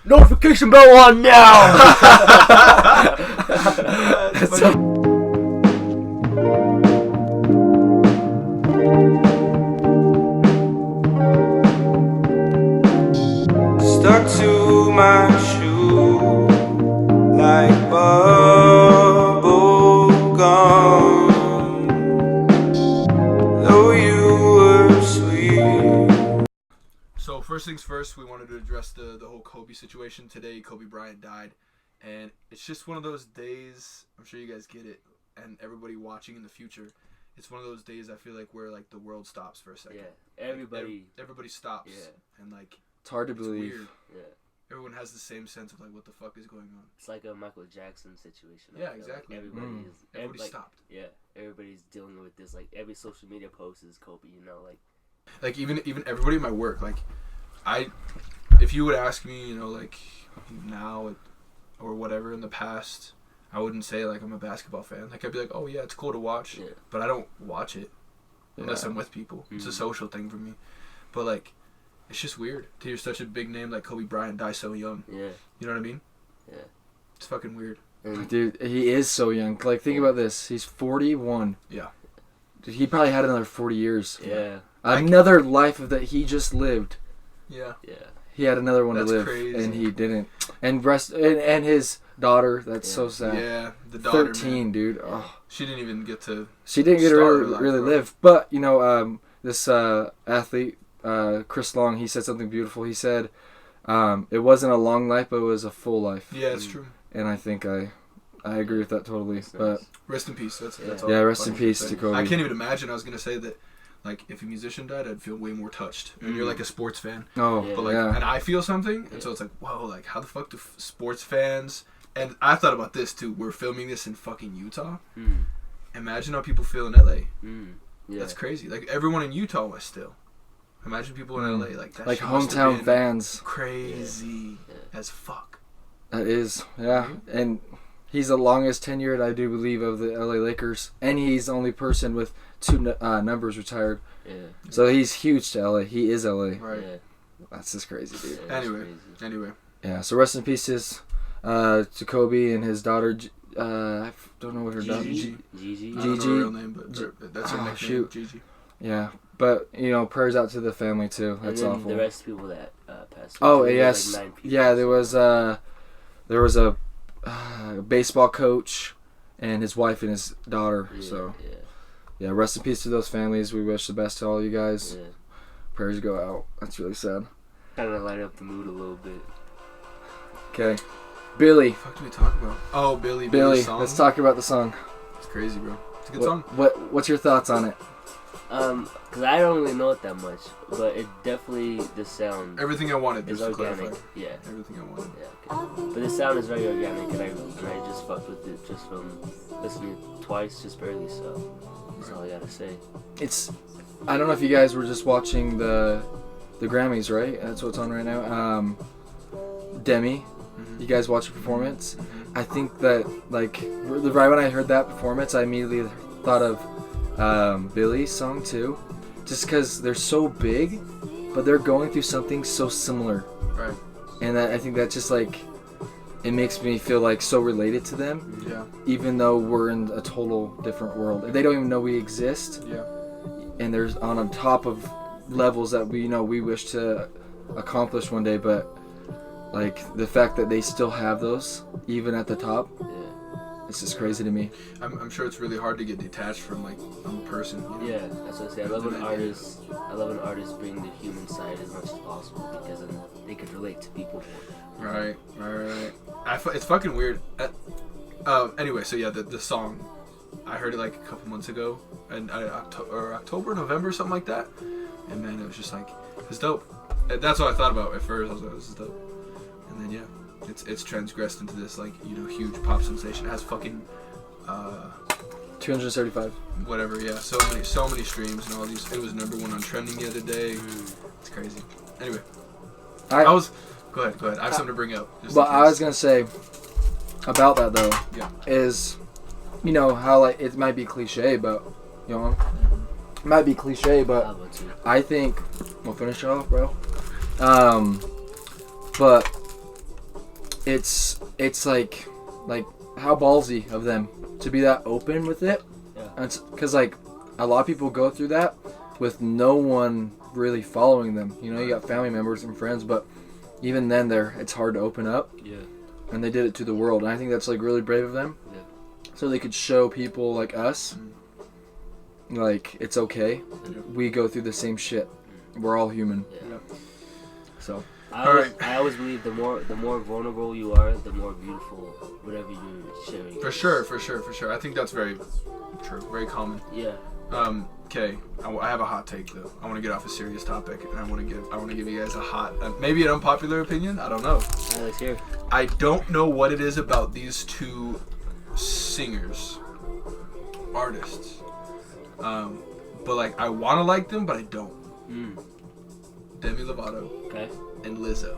Notification bell on now! Stuck to my shoe like bubble gum. Though you were sweet. So first things first, we wanted to address the whole Kobe situation. Today, Kobe Bryant died, and it's just one of those days. I'm sure you guys get it, and everybody watching in the future. It's one of those days I feel like where like the world stops for a second. Yeah, everybody. Like, everybody stops. Yeah. And like it's hard to believe. Weird. Yeah. Everyone has the same sense of like what the fuck is going on. It's like a Michael Jackson situation. Yeah, exactly. Like everybody stopped. Yeah, everybody's dealing with this. Like every social media post is Kobe. You know, like even everybody in my work. Like if you would ask me, you know, like now or whatever in the past, I wouldn't say like I'm a basketball fan. Like I'd be like, oh yeah, it's cool to watch, but I don't watch it unless I'm with people. It's a social thing for me. But like, it's just weird to hear such a big name like Kobe Bryant die so young. Yeah. You know what I mean? Yeah. It's fucking weird. Dude, he is so young. Like, think about this. He's 41. Yeah. Dude, he probably had another 40 years. Yeah. Another life that he just lived. Yeah. Yeah. He had another one That's to live, crazy. and he didn't. And and his daughter. That's so sad. Yeah, the daughter. 13, man. Dude. Oh. She didn't even get to. She didn't get to really live. But you know, this athlete, Chris Long, he said something beautiful. He said, "It wasn't a long life, but it was a full life." Yeah, it's true. And I think I agree with that totally. But rest in peace. That's all. Yeah, rest in peace to Kobe. I can't even imagine. I was gonna say that. Like, if a musician died, I'd feel way more touched. And you're like a sports fan. Oh, but like, and I feel something, and so it's like, whoa, like, how the fuck do sports fans? And I thought about this too. We're filming this in fucking Utah. Imagine how people feel in LA. Yeah. That's crazy. Like, everyone in Utah was still. Imagine people in LA like that. Like hometown fans. Crazy as fuck. That is, yeah. And he's the longest tenured, I do believe, of the LA Lakers, and he's the only person with 2 numbers retired. Yeah. So he's huge to LA. He is LA. Right. Yeah. That's just crazy, dude. Yeah, Anyway. Yeah. So rest in peace to Kobe and his daughter. I don't know what her daughter. Gigi. I don't know her real name, but that's her nickname. Shoot. Gigi. Yeah, but you know, prayers out to the family too. That's and then awful. the rest of people that passed away. Oh There yes, was, like, 9 people. yeah. There was a baseball coach and his wife and his daughter. So yeah, rest in peace to those families. We wish the best to all you guys. Yeah. Prayers go out. That's really sad. Kind of light up the mood a little bit. Okay, Billie. What the fuck did we talk about? Oh, Billie. Let's talk about the song. It's crazy, bro. It's a good song. What's your thoughts on it? Cause I don't really know it that much, but it definitely, the sound Everything I wanted. is organic. Yeah. Everything I wanted. Yeah. Okay. But the sound is very organic, and I just fucked with it just from listening twice, just barely. So that's all I gotta say. I don't know if you guys were just watching the Grammys, right? That's what's on right now. Demi, you guys watch the performance? I think that like right when I heard that performance, I immediately thought of Billie's song too, just because they're so big, but they're going through something so similar. Right. And I think that just like it makes me feel like so related to them. Yeah. Even though we're in a total different world, they don't even know we exist. Yeah. And there's on top of levels that we wish to accomplish one day, but like the fact that they still have those even at the top. It's just crazy to me. I'm sure it's really hard to get detached from a person. You know? Yeah, that's what I say. I love when artists bring the human side as much as possible, because then they could relate to people more. Right. It's fucking weird. Anyway, so yeah, the song, I heard it like a couple months ago, and October, November, something like that. And man, it was just like, it's dope. That's what I thought about at first. I was like, this is dope. And then yeah. It's transgressed into this huge pop sensation. It has fucking 275. Whatever, yeah. So many streams and all these. It was #1 on trending the other day. It's crazy. Anyway, go ahead. I have something to bring up. But I was gonna say about that though. Yeah. Is how it might be cliche, but it might be cliche, but I think we'll finish it off, bro. But it's like how ballsy of them to be that open with it. Yeah. Because like a lot of people go through that with no one really following them. You know, you got family members and friends, but even then, it's hard to open up. Yeah. And they did it to the world, and I think that's like really brave of them. Yeah. So they could show people like us, like it's okay. We go through the same shit. We're all human. Yeah. So. I always believe the more vulnerable you are, the more beautiful whatever you're sharing. For sure. I think that's very true, very common. Yeah. Okay, I have a hot take though. I want to get off a serious topic, and I want to give you guys a hot, maybe an unpopular opinion. I don't know. Alright, let's hear. I don't know what it is about these two singers, artists. But like I want to like them, but I don't. Demi Lovato. Okay. And Lizzo.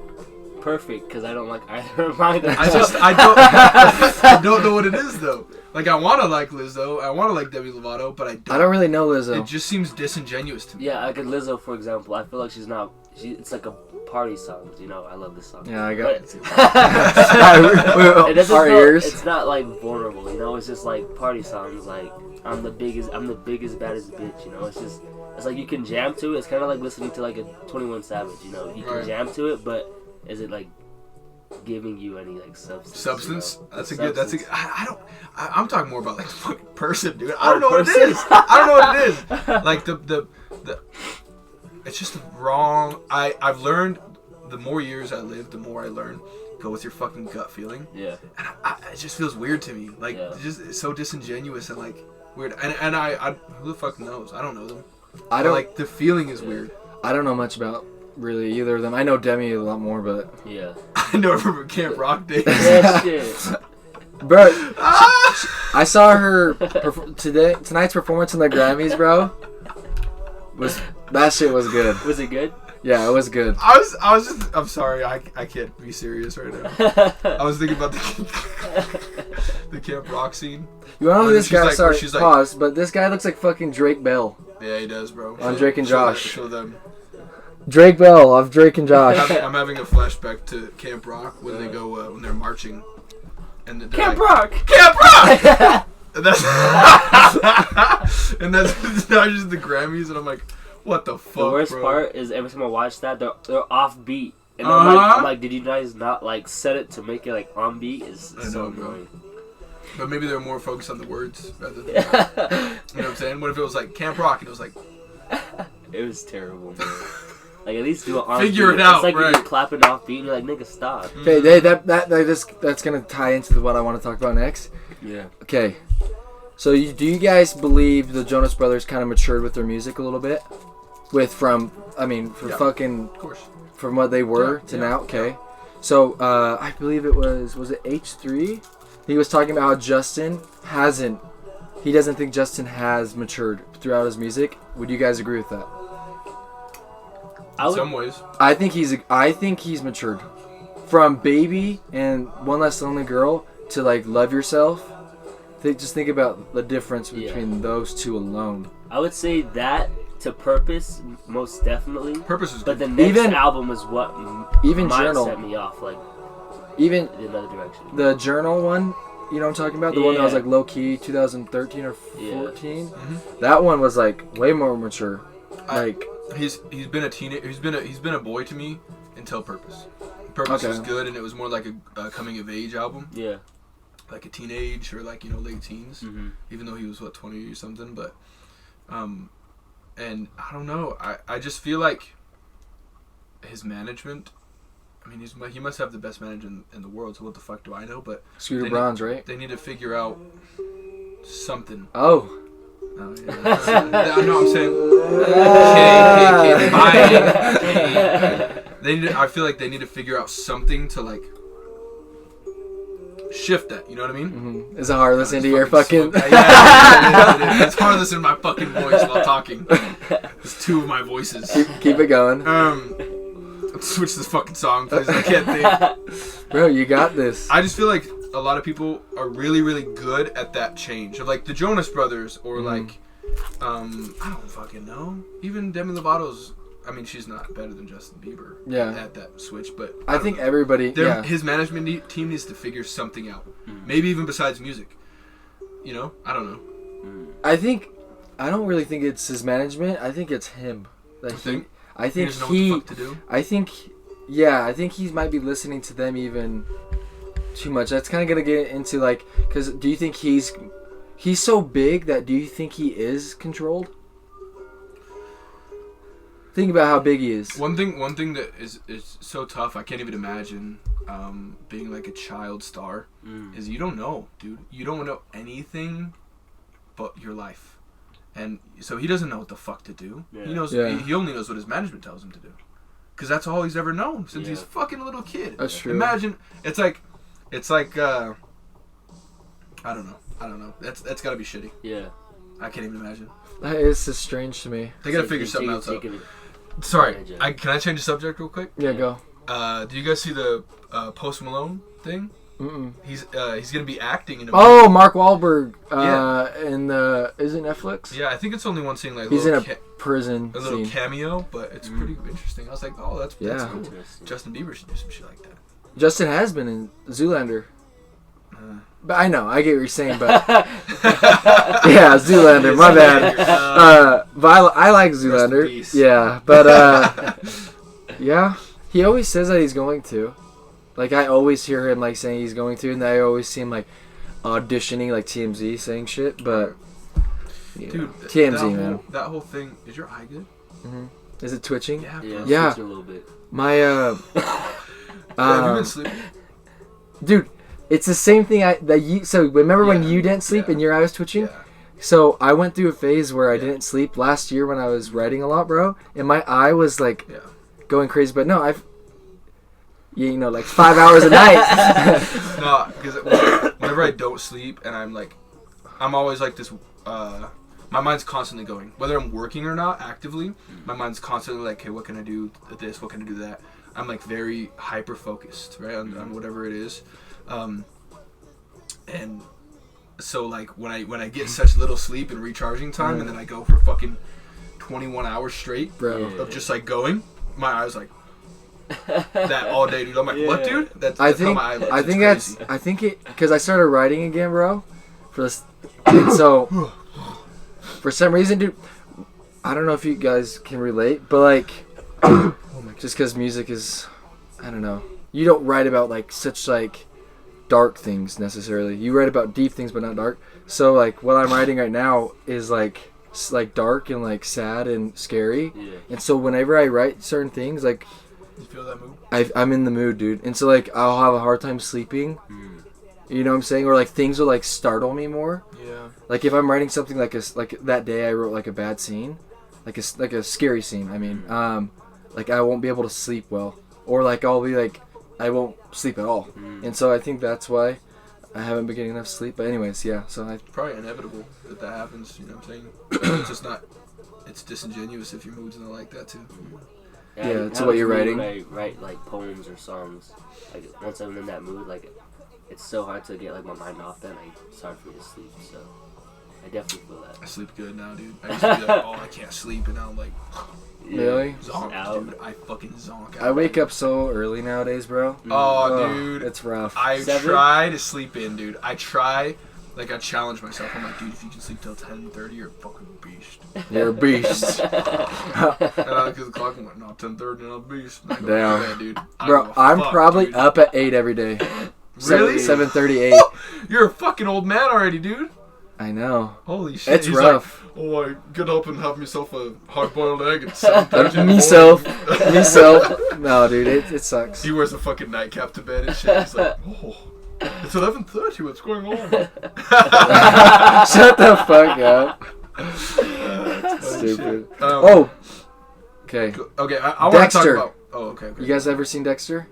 Perfect, because I don't like either of mine. I don't know what it is though. Like I want to like Lizzo, I want to like Demi Lovato, but I don't. I don't really know Lizzo. It just seems disingenuous to me. Yeah, like Lizzo, for example. I feel like it's like a party song. You know, I love this song. Yeah, I got it. it. It's not like vulnerable. You know, it's just like party songs. Like I'm the biggest, baddest bitch. You know, it's like you can jam to it. It's kind of like listening to like a 21 Savage. You know, you can jam to it, but is it like giving you any like substance? You know? That's a good. I'm talking more about like the fucking person, dude. I don't know what it is. I don't know what it is. Like the it's just wrong. I've learned the more years I live, the more I learn. Go with your fucking gut feeling. Yeah. And it just feels weird to me. Like it's so disingenuous and like weird. And I who the fuck knows? I don't know them. I don't like the feeling is weird. I don't know much about really either of them. I know Demi a lot more, but yeah. I know her from Camp Rock days. Yeah, shit. Bro, I saw her tonight's performance in the Grammys, bro. That shit was good. Was it good? Yeah, it was good. I'm sorry, I can't be serious right now. I was thinking about the Camp Rock scene. You wanna know who this guy? Like, sorry, she's like, pause. But this guy looks like fucking Drake Bell. Yeah, he does, bro. On Drake and Josh. Show them. Drake Bell of Drake and Josh. I'm having a flashback to Camp Rock when they go when they're marching. And they're Camp like, Rock! Camp Rock! And that's not just the Grammys, and I'm like, what the fuck, The worst bro? part is every time I watch that, they're off beat. And I'm like, did you guys not like set it to make it like on beat? It's so annoying. But maybe they're more focused on the words rather than, you know what I'm saying? What if it was like Camp Rock and it was like... It was terrible, man. Like, at least do it on Figure beat. it out, It's like right. when you're clapping off beat and you're like, nigga, stop. Okay, that's gonna tie into what I want to talk about next. Yeah. Okay, so do you guys believe the Jonas Brothers kind of matured with their music a little bit? From what they were to now? Okay. So, I believe it was it H3? He was talking about how he doesn't think Justin has matured throughout his music. Would you guys agree with that? In some ways. I think he's matured. From Baby and One Less Lonely Girl to like Love Yourself. Just think about the difference between those two alone. I would say that to Purpose, most definitely. Purpose is But good. the next album is what might Journal set me off, like, even in another direction. the Journal one, you know what I'm talking about? The one that was like low key 2013 or 14. Mm-hmm. That one was like way more mature. He's been a teenager. He's been a boy to me until Purpose. Purpose was good, and it was more like a coming of age album. Yeah. Like a teenage or like late teens. Mm-hmm. Even though he was 20 or something, but and I don't know. I just feel like his management. I mean, he must have the best manager in the world. So what the fuck do I know? But Scooter Braun's, right? They need to figure out something. Oh. No, I'm saying. I feel like they need to figure out something to like shift that. You know what I mean? Mm-hmm. Is it hard listening to your fucking? Yeah, it's hard listening to my fucking voice while talking. It's two of my voices. Keep it going. Let's switch this fucking song, please. I can't think. Bro, you got this. I just feel like a lot of people are really, really good at that change of like the Jonas Brothers or like, I don't fucking know. Even Demi Lovato's. I mean, she's not better than Justin Bieber. Yeah. At that switch, but I think everybody. Yeah. His management team needs to figure something out. Maybe even besides music. You know, I don't know. I don't really think it's his management. I think it's him. I think he doesn't know what the fuck to do. I think he might be listening to them even too much. That's kind of gonna get into like, because do you think he's so big that do you think he is controlled? Think about how big he is. One thing that is so tough. I can't even imagine being like a child star. Is you don't know, dude. You don't know anything but your life. And so he doesn't know what the fuck to do. Yeah. He knows. Yeah. He only knows what his management tells him to do, because that's all he's ever known since he's fucking little kid. That's true. Imagine it's like I don't know. That's gotta be shitty. Yeah. I can't even imagine. It's just strange to me. They gotta figure something else out. Sorry, can I change the subject real quick? Yeah, go. Do you guys see the Post Malone thing? Mm-mm. He's gonna be acting in a movie. Mark Wahlberg in the is it Netflix? Yeah, I think it's only one scene like he's in a prison a little cameo, but it's pretty interesting. I was like, oh, that's cool. Justin Bieber should do some shit like that. Justin has been in Zoolander. But I know, I get what you're saying, but yeah, Zoolander, my bad. But I like Zoolander. Yeah, but yeah, he always says that he's going to. Like, I always hear him, like, saying he's going to, and I always see him, like, auditioning, like, TMZ saying shit, but... Dude, TMZ, man. That whole thing... Is your eye good? Mm-hmm. Is it twitching? Yeah. Twitching a little bit. My, have you been sleeping? Dude, it's the same thing So, remember when you didn't sleep and your eye was twitching? Yeah. So, I went through a phase where I didn't sleep last year when I was writing a lot, bro, and my eye was, like, going crazy, but no, you know, like 5 hours a night. No, because whenever I don't sleep and I'm always like this, my mind's constantly going. Whether I'm working or not actively, my mind's constantly like, hey, what can I do this? What can I do that? I'm like very hyper focused, right, on whatever it is. And so like when I get such little sleep and recharging time, and then I go for fucking 21 hours straight of just like going, my eyes like that all day, dude. I'm like, what, dude? That's how my eye looks. I think because I started writing again, bro. For this, and so for some reason, dude, I don't know if you guys can relate, but like, just because music is, I don't know, you don't write about like such like dark things necessarily. You write about deep things, but not dark. So like, what I'm writing right now is like dark and like sad and scary. Yeah. And so whenever I write certain things, like. You feel that mood? I'm in the mood, dude. And so, like, I'll have a hard time sleeping. You know what I'm saying? Or, like, things will, like, startle me more. Yeah. Like, if I'm writing something like that day I wrote, like, a bad scene. Like a scary scene, I mean. Like, I won't be able to sleep well. Or, like, I'll be, like, I won't sleep at all. And so I think that's why I haven't been getting enough sleep. But anyways, yeah. So it's probably inevitable that happens, you know what I'm saying? It's just not... It's disingenuous if your mood's not like that, too. Yeah, so what you're writing? When I write like poems or songs, like once I'm in that mood, like it's so hard to get like my mind off that, it's hard for me to sleep. So I definitely feel that. I sleep good now, dude. I used to be like, oh, I can't sleep, and now I'm like, really? Zonk, dude. I fucking zonk out. I wake up so early nowadays, bro. Oh, dude, it's rough. I try to sleep in, dude. I try. Like, I challenge myself. I'm like, dude, if you can sleep till 10:30, you're a fucking beast. You're a beast. And I look at the clock and went, no, 10:30, I'm a beast. And I go, damn. dude. Bro, I'm probably up at 8 every day. Really? 7:38. You're a fucking old man already, dude. I know. Holy shit. It's rough. Like, oh, I get up and have myself a hard-boiled egg at 7:30. Myself. No, dude, it sucks. He wears a fucking nightcap to bed and shit. He's like, oh. It's 11:30. What's going on? Shut the fuck up. Stupid. Okay. Okay. I want to talk about. Oh, okay. You guys ever seen Dexter?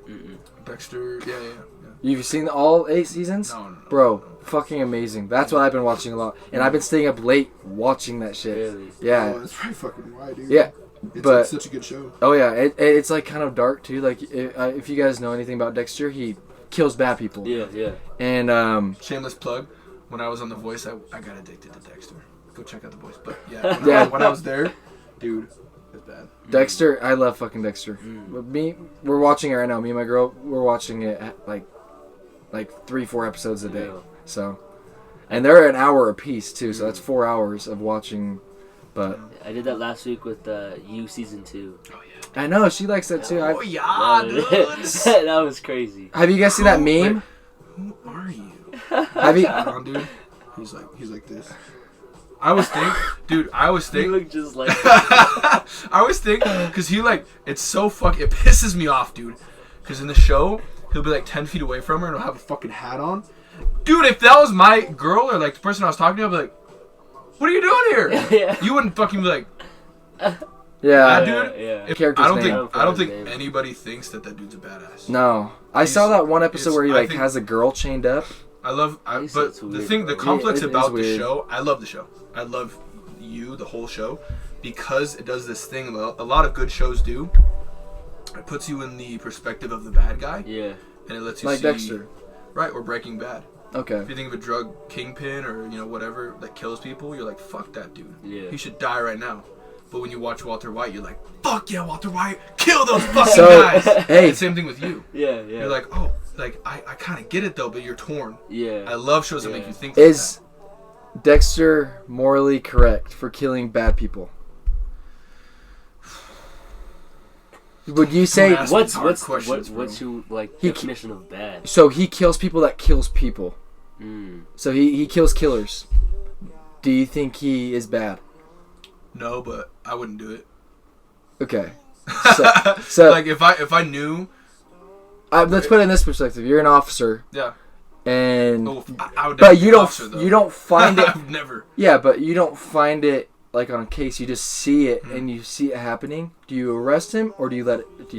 Dexter. Yeah. You've seen all 8 seasons? No. Bro, fucking amazing. That's what I've been watching a lot, and I've been staying up late watching that shit. Really? Yeah. Oh, that's probably fucking why, dude. Yeah. It's such a good show. Oh yeah, it's like kind of dark too. Like if you guys know anything about Dexter, he kills bad people. Yeah. And shameless plug. When I was on The Voice, I got addicted to Dexter. Go check out The Voice. But yeah, when I was there, dude, as bad. Dexter, I love fucking Dexter. Mm. With we're watching it right now. Me and my girl, we're watching it at like 3-4 episodes a day. Yeah. So, and they're an hour a piece too. So that's 4 hours of watching. But I did that last week with You season 2. Oh yeah. I know she likes that too. Oh yeah, dude. That was crazy. Have you guys seen that meme? Who are you? Have you? Hold on, dude. He's like this. I was You thinking. look just like. I was thinking, because it's so it pisses me off, dude. Because in the show, he'll be like 10 feet away from her and he'll have a fucking hat on. Dude, if that was my girl or like the person I was talking to, I'd be like, what are you doing here? Yeah. You wouldn't fucking be like, Yeah. dude. Yeah. If- Character's I don't name. think Name. anybody thinks that dude's a badass. No, I saw that one episode where he I like think- has a girl chained up. It's But the weird, thing, the bro. complex It is about the weird. show, I love the show. I love the whole show, because it does this thing a lot of good shows do. It puts you in the perspective of the bad guy, Yeah. and it lets you Like see, Dexter. right, or Breaking Bad. Okay. If you think of a drug kingpin or whatever that kills people, you're like, fuck that dude. Yeah. He should die right now. But when you watch Walter White, you're like, fuck yeah, Walter White, kill those fucking So, guys. hey. And same thing with you. Yeah. You're like, oh, like I kind of get it though, but you're torn. Yeah. I love shows that Yeah. make you think. Like Is Dexter morally correct for killing bad people? Would you say Don't ask me What's hard questions, what's bro. your like He definition of bad? so? He kills people that kills people. Mm. So he kills killers. Do you think he is bad? No, but I wouldn't do it. Okay. So like if I knew, let's put it in this perspective. You're an officer, yeah. and Oh, I would. but never be you an don't officer, though. you don't find it. I've never. Yeah, but you don't find it like on a case. You just see it, Mhm. and you see it happening. Do you arrest him, or do you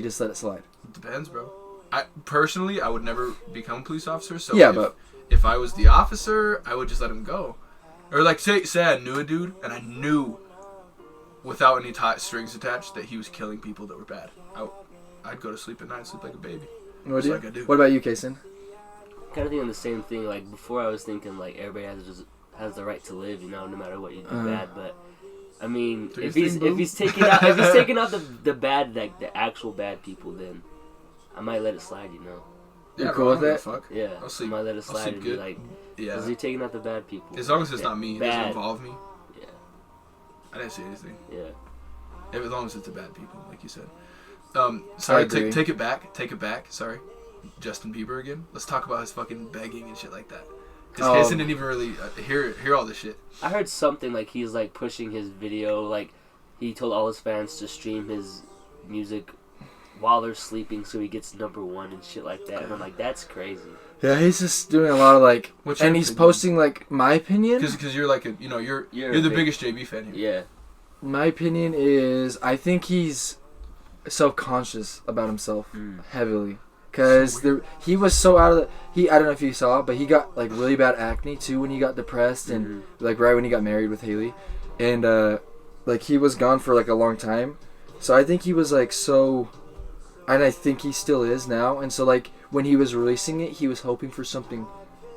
just let it slide? It depends, bro. I personally, I would never become a police officer. So Yeah, if, but- if I was the officer, I would just let him go. Or like say I knew a dude and I knew without any strings attached that he was killing people that were bad. I'd go to sleep at night, sleep like a baby. What, Just like I do. What about you, Kaison? Kind of thinking the same thing. Like before, I was thinking like everybody has the right to live, no matter what you do bad. But I mean, Do your if he's thing, boo. taking out the bad, like the actual bad people, then I might let it slide, You're Yeah, cool bro, with I don't that? give a fuck. Yeah, I'll sleep- I might let it I'll slide sleep and be good. like, Yeah. because you're taking out the bad people. As long as it's not me, it doesn't Bad. involve me. Yeah, I didn't say anything. yeah. As long as it's the bad people, like you said. I Sorry, agree. take it back. Sorry, Justin Bieber again. Let's talk about his fucking begging and shit like that. Because Kaison didn't even really hear all this shit. I heard something like he's like pushing his video, like he told all his fans to stream his music while they're sleeping, so he gets #1 and shit like that. And I'm like, that's crazy. Yeah, he's just doing a lot of like, What's your and he's opinion? posting like my opinion. Because you're like you're You're the big- biggest JB fan here. Yeah, My opinion is I think he's self-conscious about himself heavily. Because he was so out of the... I don't know if you saw it, but he got like really bad acne too when he got depressed and like right when he got married with Haley. And like he was gone for like a long time. So I think he was like so... And I think he still is now. And so like when he was releasing it, he was hoping for something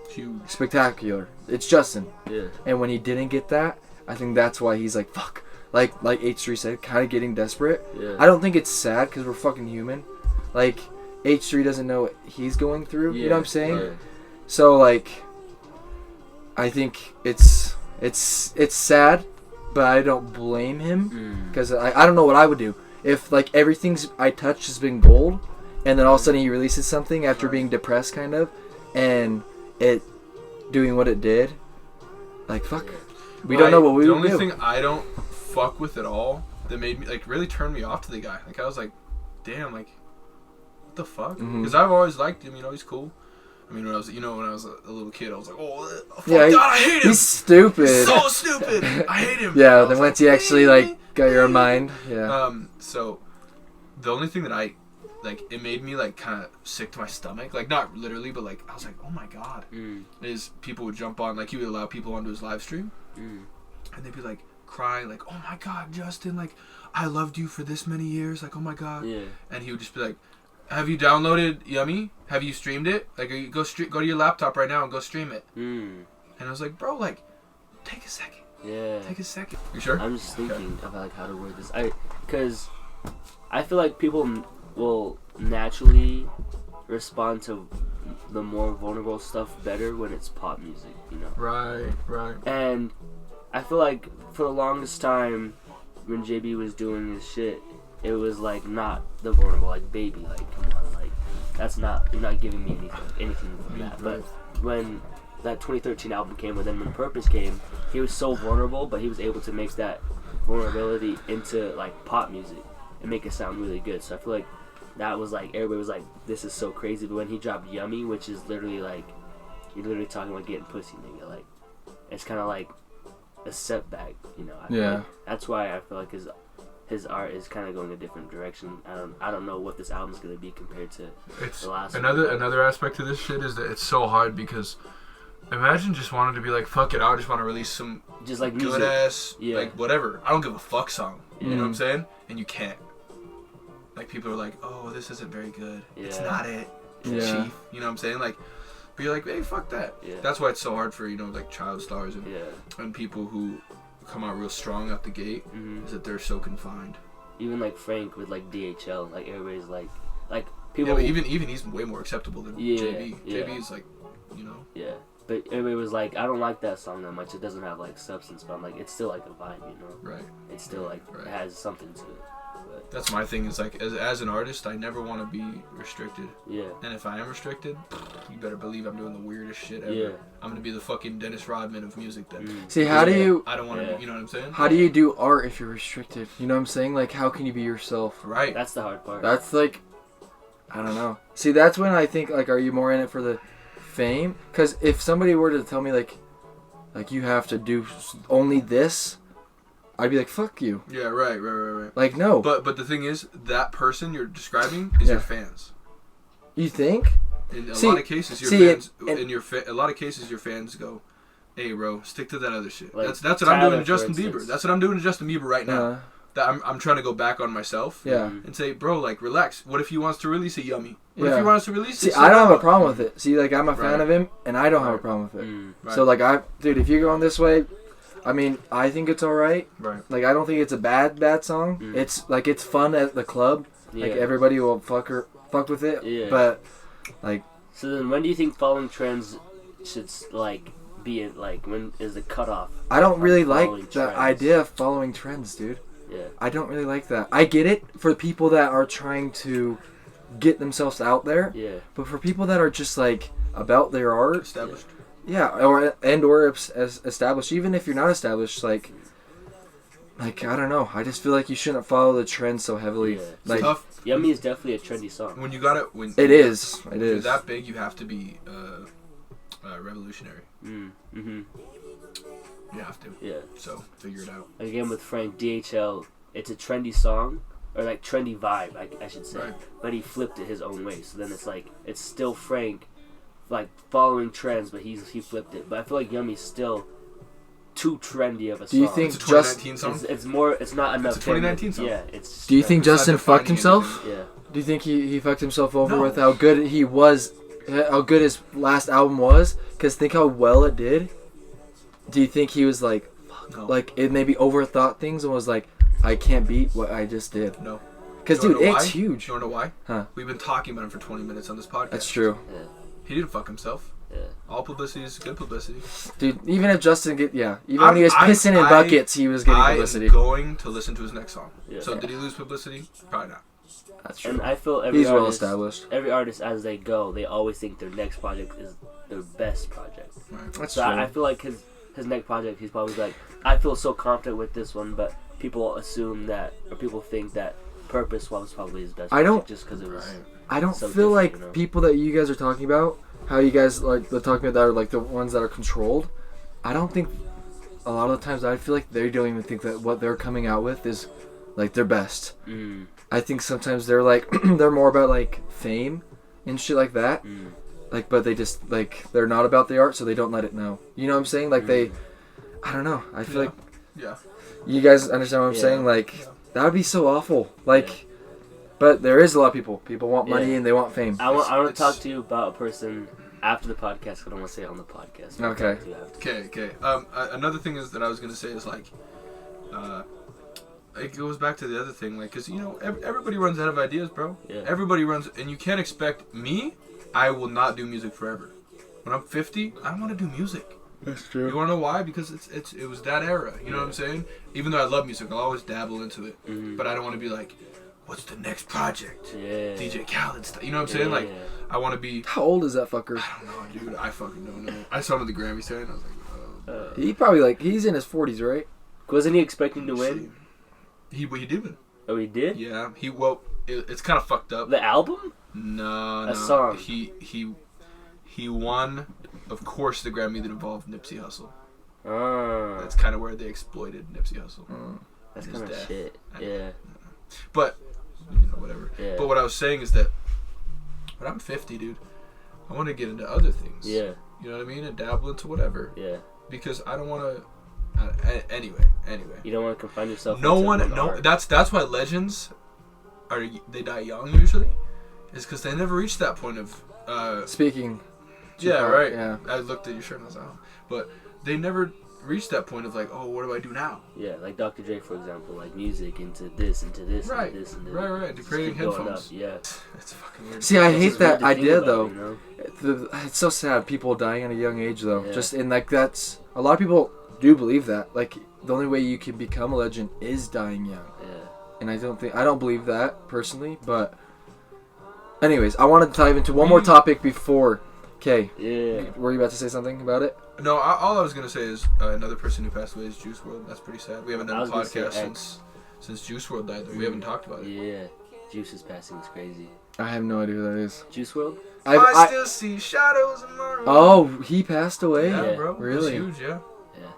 Huge. spectacular. It's Justin. yeah. And when he didn't get that, I think that's why he's like, fuck. Like H3 said, kind of getting desperate. Yeah. I don't think it's sad because we're fucking human. Like, H3 doesn't know what he's going through. You know what I'm saying? Yeah. So, like, I think it's sad, but I don't blame him. Because I don't know what I would do. If, like, everything's I touch has been gold, and then all of a sudden he releases something after being depressed, kind of, and it doing what it did, like, fuck. We don't know what we The would only do. thing I don't fuck with at all that made me like really turned me off to the guy. Like I was like, damn, like what the fuck? Because I've always liked him. He's cool. I mean, when I was a little kid, I was like, oh, fuck Yeah, God, I hate him. He's stupid. So stupid. I hate him. Yeah, I was then like, once you actually like got your own mind, yeah. So the only thing that I like, it made me like kind of sick to my stomach. Like not literally, but like I was like, oh my God. Is people would jump on, like he would allow people onto his live stream, and they'd be like crying, like, oh my God, Justin, like I loved you for this many years, like oh my God. Yeah. And he would just be like, have you downloaded Yummy? Have you streamed it? Like, go to your laptop right now and go stream it. And I was like, bro, like, take a second. Yeah. Take a second. You sure? I'm just thinking about like how to word this. Because I feel like people will naturally respond to the more vulnerable stuff better when it's pop music, you know. Right. And I feel like for the longest time, when JB was doing his shit, it was like not the vulnerable, like Baby, like come on, like that's not, you're not giving me anything from that. But when that 2013 album came, and then when Purpose came, he was so vulnerable, but he was able to make that vulnerability into like pop music and make it sound really good. So I feel like that was like, everybody was like, this is so crazy. But when he dropped Yummy, which is literally like, you're literally talking about getting pussy, nigga, like it's kind of like a setback, you know. I feel like that's why I feel like his art is kind of going a different direction. I don't know what this album's gonna be compared to the last another aspect to this shit is that it's so hard because imagine just wanting to be like, fuck it, I just want to release some just like good music. ass like whatever, I don't give a fuck song, you know what I'm saying, and you can't. Like people are like, oh, this isn't very good, it's not it, it's cheap, you know what I'm saying, like, but you're like, hey, fuck that. That's why it's so hard for, you know, like child stars and people who come out real strong out the gate, is that they're so confined. Even like Frank with like DHL, like everybody's like people. Yeah, but even he's way more acceptable than JB. JB is like, you know. Yeah, but everybody was like, I don't like that song that much. It doesn't have like substance, but I'm like, it's still like a vibe, you know. Right. It's still like it has something to it. But that's my thing. Is like as an artist, I never want to be restricted. Yeah. And if I am restricted, you better believe I'm doing the weirdest shit ever. Yeah. I'm gonna be the fucking Dennis Rodman of music then. See, how do you? I don't want to. You know what I'm saying? How do you do art if you're restricted? You know what I'm saying? Like, how can you be yourself? Right. That's the hard part. That's like, I don't know. See, that's when I think like, are you more in it for the fame? Because if somebody were to tell me like you have to do only this, I'd be like, fuck you. Yeah, right. Like, no. But the thing is, that person you're describing is your fans. You think? In a lot of cases, your fans. A lot of cases, your fans go, "Hey, bro, stick to that other shit." Like that's what I'm doing to Justin Bieber. That's what I'm doing to Justin Bieber right now. That I'm trying to go back on myself. And say, bro, like, relax. What if he wants to release a Yummy? What if he wants to release? See, I don't have a problem with it. See, like, I'm a fan of him, and I don't have a problem with it. So, like, dude, if you're going this way, I mean, I think it's alright. Right. Like, I don't think it's a bad song. It's like, it's fun at the club. Like, everybody will fuck with it. Yeah. But like. So then, when do you think following trends should like be it? Like, when is the cutoff? I don't really like the idea of following trends, dude. Yeah. I don't really like that. I get it for people that are trying to get themselves out there. Yeah. But for people that are just like about their art, established. Yeah, or established. Even if you're not established, like I don't know. I just feel like you shouldn't follow the trend so heavily. Yeah. Like, tough. Yummy is definitely a trendy song. When you got it, it is. You're that big, you have to be revolutionary. Mm-hmm. You have to. Yeah. So figure it out. Again with Frank, DHL, it's a trendy song, or like trendy vibe, I should say. Right. But he flipped it his own way. So then it's like, it's still Frank, like following trends, but he flipped it. But I feel like Yummy's still too trendy of a song. Do you think it's a 2019 song? It's more. It's not enough. It's a 2019 song. Yeah. It's. Do you think Justin fucked himself? Yeah. Do you think he fucked himself over with how good he was, how good his last album was? Because think how well it did. Do you think he was like, fuck, like it maybe overthought things and was like, I can't beat what I just did? No. Because dude, it's huge. You wanna know why? Huh? We've been talking about him for 20 minutes on this podcast. That's true. Yeah. He didn't fuck himself. Yeah. All publicity is good publicity. Dude, even if Justin when he was pissing in buckets, he was getting publicity. I'm going to listen to his next song. Yeah. So did he lose publicity? Probably not. That's true. And I feel he's well established. Every artist, as they go, they always think their next project is their best project. Right. That's so true. I feel like his next project, he's probably like, I feel so confident with this one, but people assume that, or people think that Purpose was probably his best project just because it was. Right. I don't so feel like you know? people that you guys are talking about, how you guys like they're talking about that are like the ones that are controlled. I don't think a lot of the times I feel like they don't even think that what they're coming out with is like their best. I think sometimes they're like they're more about like fame and shit like that. Like, but they just like they're not about the art, so they don't let it know. You know what I'm saying? Like they, I don't know. I feel like you guys understand what I'm saying? Like that would be so awful. Like But there is a lot of people. People want money Yeah. and they want fame. I want to It's- talk to you about a person after the podcast. I don't want to say it on the podcast. I'll Okay. talk to you after. Okay. Another thing is that I was gonna say is like, it goes back to the other thing, like, cause everybody runs out of ideas, bro. Yeah. Everybody runs, and you can't expect me. I will not do music forever. When I'm 50, I want to do music. That's You true. want to know why? Because it was that era. You know what I'm saying? Even though I love music, I'll always dabble into it. Mhm. But I don't want to be like, what's the next project? Yeah. DJ Khaled stuff. You know what I'm saying? Like, Yeah. I want to be. How old is that fucker? I don't know, dude. I fucking don't know. I saw him at the Grammy today, and I was like, He probably he's in his 40s, right? Wasn't he expecting to win? He did. Oh, he did? Yeah. It's kind of fucked up. The album? No. A song. He won, of course, the Grammy that involved Nipsey Hussle. Ah, That's kind of where they exploited Nipsey Hussle. that's his kind of death. shit. I know. Yeah. But whatever. Yeah. But what I was saying is that when I'm 50, dude, I want to get into other things. Yeah. You know what I mean? And dabble into whatever. Yeah. Because I don't want to. Anyway. You don't want to confine yourself. No into one. one No. art. That's why legends they die young usually. Is because they never reach that point of. Speaking. Yeah. Tupac, Right. yeah. I looked at your shirt and I was like, oh. But they never reached that point of like, oh, what do I do now? Yeah, like Dr. Dre, for example, like music into this, into this, Right. into this, into this. Right. To Just creating keep going headphones. up, Yeah. It's fucking weird. See, I It's hate just weird that to think idea about, though. you know? It's so sad. People dying at a young age though. Yeah. Just and that's a lot of people do believe that. Like the only way you can become a legend is dying young. Yeah. And I don't believe that personally. But anyways, I wanted to dive into one more topic before. Okay. Yeah. Were you about to say something about it? No, all I was gonna say is another person who passed away is Juice WRLD. That's pretty sad. We haven't I done a was gonna say podcast X. since Juice WRLD died. Though. We haven't talked about it. Yeah. Juice's passing is crazy. I have no idea who that is. Juice WRLD? I still see shadows in my room. Oh, he passed away. yeah, Yeah. bro. Really? It was huge, yeah.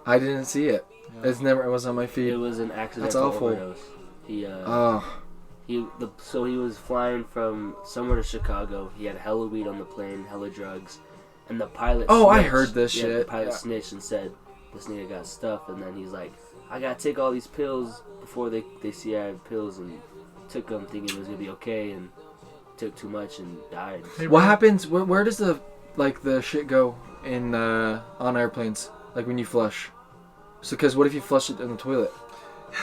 I didn't see it. Yeah. It was on my It feed. was an accidental awful. overdose. He Oh, so he was flying from somewhere to Chicago. He had hella weed on the plane, hella drugs, and the pilot. Oh, I snitched. heard this The shit. pilot Yeah. snitched and said, "This nigga got stuff," and then he's like, "I gotta take all these pills before they see I have pills," and took them thinking it was gonna be okay, and took too much and died. Hey, what bro. happens? Where does the shit go in on airplanes? Like when you flush. So, because what if you flush it in the toilet?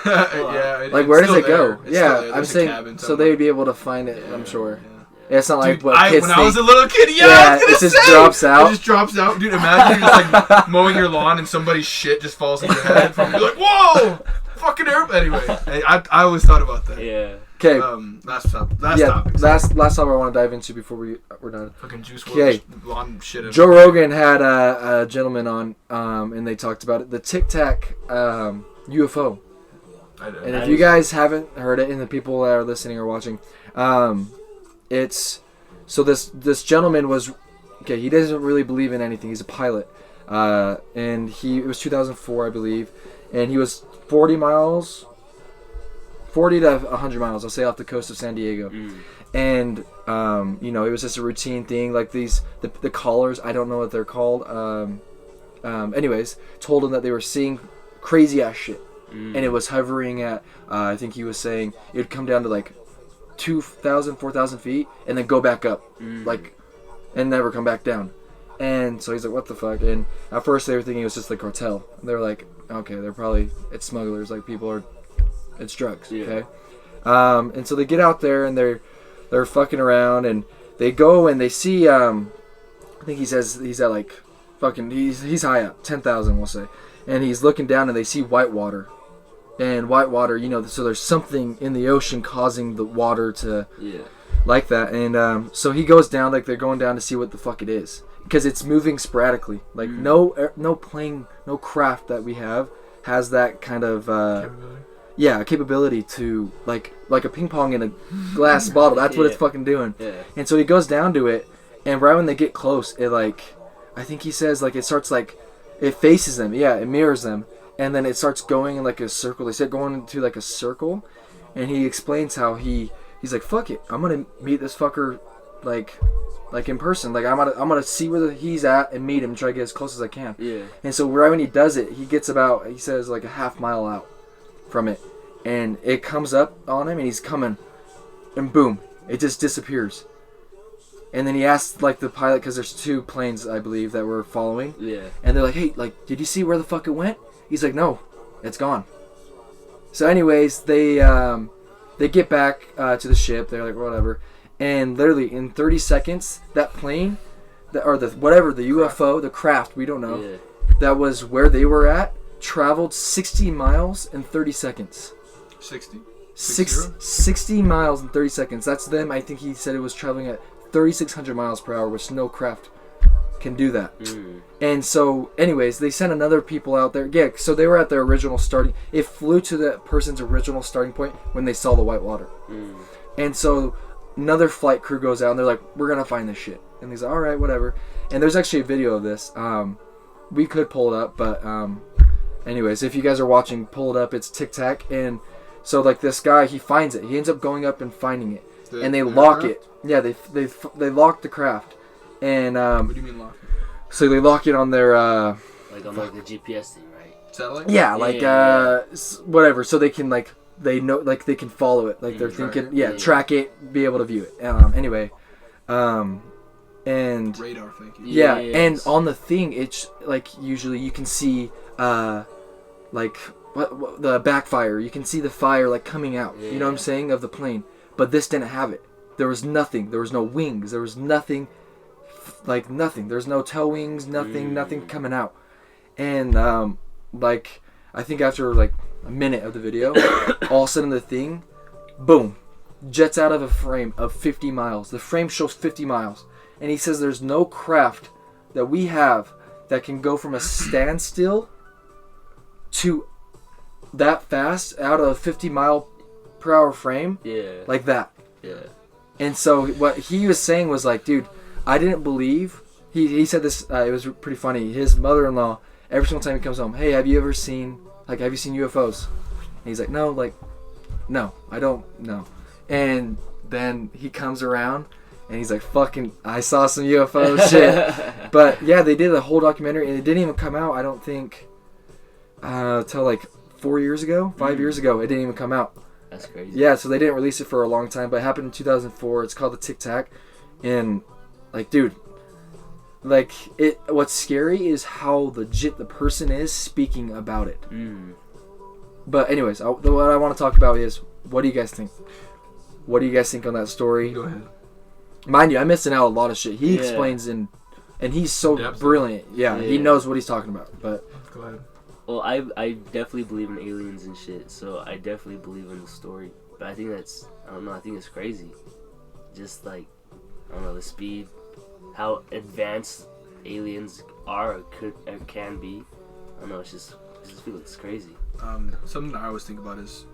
Yeah. Like it's where does still it go? there. It's still Yeah, there. I'm There's a saying cabin so somewhere. they would be able to find it. I'm sure. Yeah. It's not like Dude, what kids when I was a think. little kid, Yeah, I was gonna it just say, drops out. It just drops out, dude. Imagine you're just like mowing your lawn and somebody's shit just falls on your head. You're like, whoa, fucking air. Anyway, I always thought about that. Yeah. Okay. Last topic. Last topic I want to dive into before we're done. Fucking Juice Okay. WRLD lawn shit. in- Joe Rogan had a gentleman on, and they talked about it. The Tic Tac UFO. And if you guys haven't heard it, and the people that are listening or watching, it's so this gentleman was he doesn't really believe in anything. He's a pilot, and it was 2004, I believe, and he was 40 to 100 miles, I'll say, off the coast of San Diego, and it was just a routine thing. Like the callers, I don't know what they're called. Anyways, told him that they were seeing crazy ass shit. And it was hovering at, I think he was saying, it would come down to like 2,000, 4,000 feet, and then go back up, and never come back down. And so he's like, what the fuck? And at first they were thinking it was just the cartel. And they were like, okay, it's smugglers, like it's drugs, Yeah. okay? And so they get out there, and they're fucking around, and they go and they see, I think he says he's at like, he's high up, 10,000 we'll say. And he's looking down, and they see white water. And white water, so there's something in the ocean causing the water to like that. And so he goes down, like they're going down to see what the fuck it is, because it's moving sporadically. Like no plane, no craft that we have has that kind of capability to like a ping pong in a glass bottle. That's what it's fucking doing. Yeah. And so he goes down to it, and right when they get close, it I think he says it starts it faces them. Yeah, it mirrors them. And then it starts going in like a circle. They start going into like a circle, and he explains how he's like, fuck it, I'm gonna meet this fucker like in person. Like I'm gonna see where he's at and meet him and try to get as close as I can. Yeah. And so right when he does it, he gets he says like a half mile out from it, and it comes up on him, and he's coming and boom, it just disappears. And then he asked like the pilot, because there's 2 planes I believe that were following. Yeah. And they're like, hey, like, did you see where the fuck it went? He's like, no, it's gone. So anyways, they get back to the ship. They're like, whatever. And literally in 30 seconds, that plane, the UFO, the craft, we don't know, that was where they were at, traveled 60 miles in 30 seconds. 60? 60 miles in 30 seconds. That's them. I think he said it was traveling at 3,600 miles per hour, which no craft can do that. And so, anyways, they sent another people out there. Yeah, so they were at their original starting. It flew to the person's original starting point when they saw the white water. And so another flight crew goes out and they're like, we're gonna find this shit. And he's like, all right, whatever. And there's actually a video of this. We could pull it up, but anyways, if you guys are watching, pull it up. It's Tic Tac. And so like this guy, he finds it. He ends up going up and finding it. And they lock it. Yeah, they lock the craft. And what do you mean lock it? So they lock it on their like on like the GPS thing, right? Satellite? Yeah, like whatever. So they can like they know like they can follow it. Like they're thinking, track it, be able to view it. Anyway, and radar, thank you. Yeah, and on the thing, it's like usually you can see like what the backfire. You can see the fire like coming out. You know what I'm saying, of the plane. But this didn't have it. There was nothing. There was no wings. There was nothing. Like nothing. There's no tail wings. Nothing coming out. And like I think after like a minute of the video, all of a sudden the thing, boom, jets out of a frame of 50 miles. The frame shows 50 miles, and he says there's no craft that we have that can go from a standstill to that fast out of a 50 mile per hour frame. Like that. And so what he was saying was like, dude, I didn't believe. He said this. It was pretty funny. His mother-in-law, every single time he comes home, hey, have you seen UFOs? And he's like, no, I don't know. And then he comes around and he's like, fucking, I saw some UFO shit. But yeah, they did a whole documentary and it didn't even come out, I don't think, till like 5 years ago. It didn't even come out. That's crazy. Yeah, so they didn't release it for a long time, but it happened in 2004. It's called the Tic Tac. And like, dude, like what's scary is how legit the person is speaking about it. But anyways, what I want to talk about is, what do you guys think? What do you guys think on that story? Go ahead. Mind you, I'm missing out a lot of shit. He explains and he's so brilliant. Yeah, he knows what he's talking about. But go ahead. Well, I definitely believe in aliens and shit, so I definitely believe in the story. But I think I don't know, I think it's crazy. Just like, I don't know, the speed, how advanced aliens are or can be. I don't know, I just feel it's crazy. Something I always think about is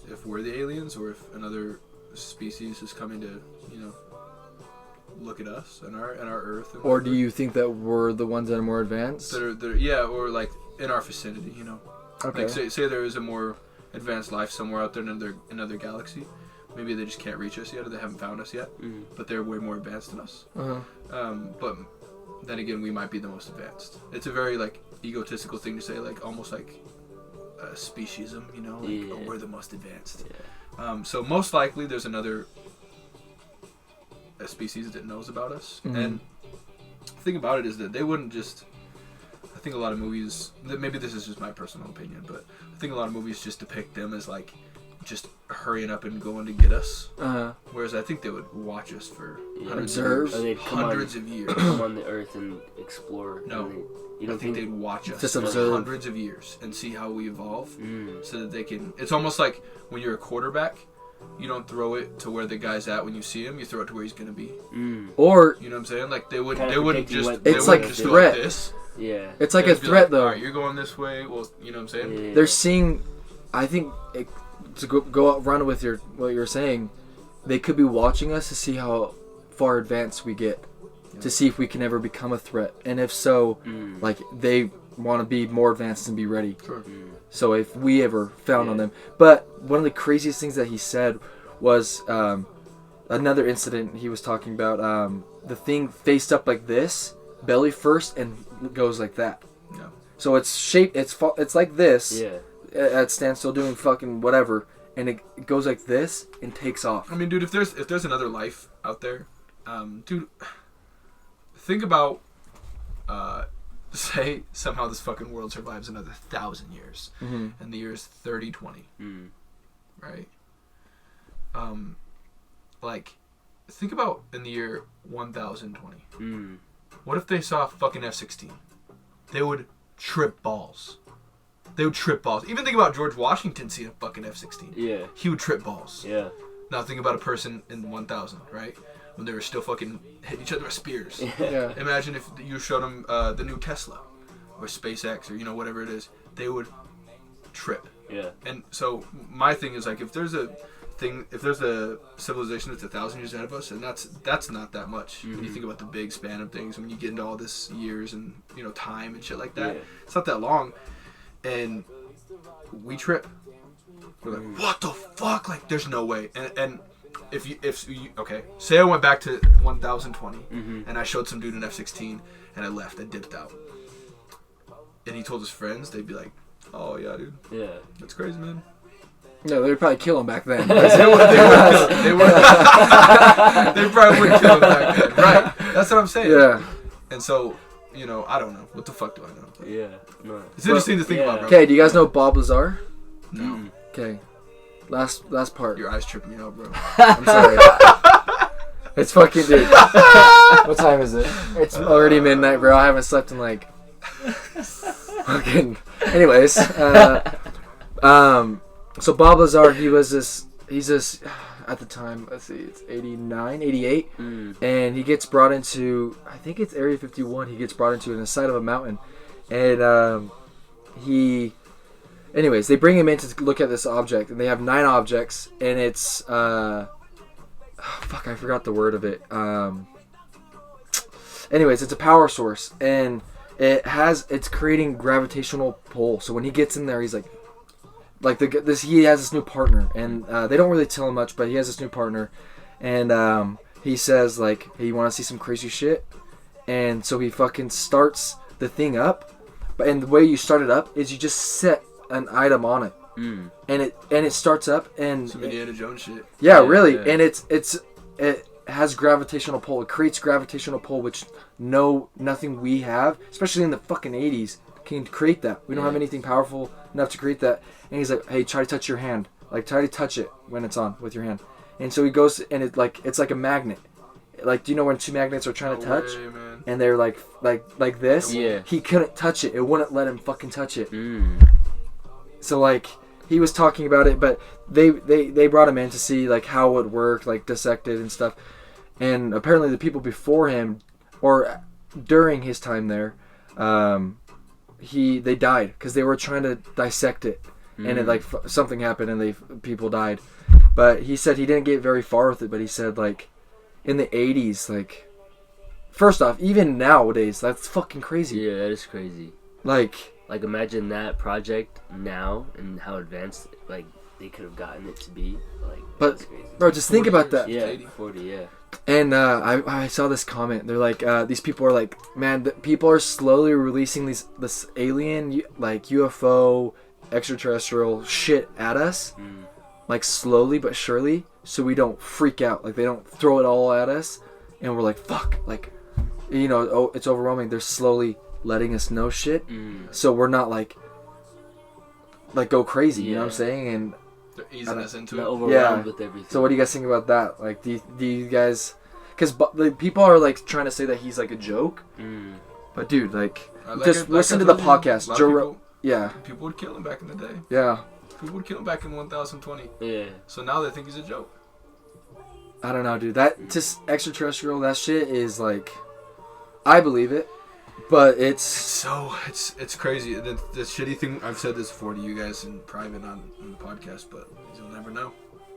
if we're the aliens or if another species is coming to, look at us and our Earth. And or do you think that we're the ones that are more advanced? Or like in our vicinity, Okay. Like say there is a more advanced life somewhere out there in another galaxy. Maybe they just can't reach us yet, or they haven't found us yet, but they're way more advanced than us. But then again, we might be the most advanced. It's a very like egotistical thing to say, like almost like speciesism, like we're the most advanced. So most likely there's another species that knows about us. And the thing about it is that they wouldn't just. I think a lot of movies, maybe this is just my personal opinion, but I think a lot of movies just depict them as like just hurrying up and going to get us. Whereas I think they would watch us for hundreds of years. Come on the Earth and explore. No, you don't I think they'd watch us just for observe. hundreds of years and see how we evolve, so that they can. It's almost like when you're a quarterback. You don't throw it to where the guy's at when you see him. You throw it to where he's gonna be. Or you know what I'm saying? Like they wouldn't just. It's like a threat. Go like this. Yeah. It's like a threat, like, though. All right, you're going this way. Well, you know what I'm saying? They're seeing. I think to go out, run with what you're saying. They could be watching us to see how far advanced we get, to see if we can ever become a threat, and if so, like they want to be more advanced and be ready. Sure. So if we ever found on them. But one of the craziest things that he said was another incident he was talking about. The thing faced up like this, belly first, and goes like that. Yeah. So it's shaped. It's like this. Yeah. At standstill, doing fucking whatever, and it goes like this and takes off. I mean, dude, if there's another life out there, dude, think about, say somehow this fucking world survives another 1,000 years, and the year is 3020, right? Like, think about in the year 1020. What if they saw a fucking F-16? They would trip balls. Even think about George Washington seeing a fucking F-16. Yeah. He would trip balls. Yeah. Now think about a person in 1000, right? When they were still fucking hitting each other with spears. Yeah. Imagine if you showed them the new Tesla or SpaceX or whatever it is, they would trip. Yeah. And so my thing is like if there's a civilization that's 1,000 years ahead of us, and that's not that much when you think about the big span of things. When you get into all this years and time and shit like that, it's not that long, and we trip. We're like, what the fuck? Like, there's no way. And if you okay, say I went back to 1020 and I showed some dude an F-16 and I left, I dipped out, and he told his friends, they'd be like, oh yeah, dude, Yeah. that's crazy, man. No, they'd probably kill him back then. They probably would kill him back then. Right. That's what I'm saying. Yeah. And so, I don't know. What the fuck do I know? Yeah. No. It's interesting to think about, bro. Okay, do you guys know Bob Lazar? No. Okay. Last part. Your eyes trip me out, bro. I'm sorry. It's fucking, dude. What time is it? It's already midnight, bro. I haven't slept in like fucking. Anyways, so Bob Lazar, he's this at the time, let's see, it's 89, 88, and he gets brought into, I think it's Area 51. He gets brought into the side of a mountain, and anyways, they bring him in to look at this object, and they have 9 objects, and it's fuck, I forgot the word of it. Anyways, it's a power source, and it's creating gravitational pull. So when he gets in there, he's like he has this new partner, and they don't really tell him much, but he has this new partner, and he says like, hey, you want to see some crazy shit? And so he fucking starts the thing up, and the way you start it up is you just set an item on it, and it starts up, and Some Indiana Jones shit. yeah, really, and it has gravitational pull. It creates gravitational pull, which nothing we have, especially in the fucking 80s, can create that. We don't have anything powerful enough to create that. And he's like, hey, try to touch your hand. Like, try to touch it when it's on with your hand. And so he goes, and it's like a magnet. Like, do you know when 2 magnets are trying to touch? Way, man. And they're like this? Yeah. He couldn't touch it. It wouldn't let him fucking touch it. So, like, he was talking about it, but they brought him in to see, like, how it worked, like, dissect it and stuff. And apparently the people before him, or during his time there, they died because they were trying to dissect it, and it something happened and people died. But he said he didn't get very far with it. But he said like in the 80s, like first off, even nowadays, that's fucking crazy. Yeah, that is crazy. Like imagine that project now and how advanced like they could have gotten it to be. Like, but that's crazy. bro, just think about that. Yeah, 40. Yeah. And I saw this comment. They're like, these people are like, man, people are slowly releasing this alien, like UFO, extraterrestrial shit at us, like slowly but surely, so we don't freak out. Like they don't throw it all at us, and we're like, fuck, like, it's overwhelming. They're slowly letting us know shit, so we're not like go crazy. You know what I'm saying? And They're easing us into Not it. overwhelmed with everything. so what do you guys think about that? Like, do you guys... Because people are, like, trying to say that he's, like, a joke. But, dude, like just listen to the podcast. Joe Rogan. Yeah. People would kill him back in the day. Yeah. People would kill him back in 1020. Yeah. So now they think he's a joke. I don't know, dude. That just extraterrestrial, that shit is, like... I believe it. But it's It's crazy. The shitty thing, I've said this before to you guys in private on the podcast, but you'll never know.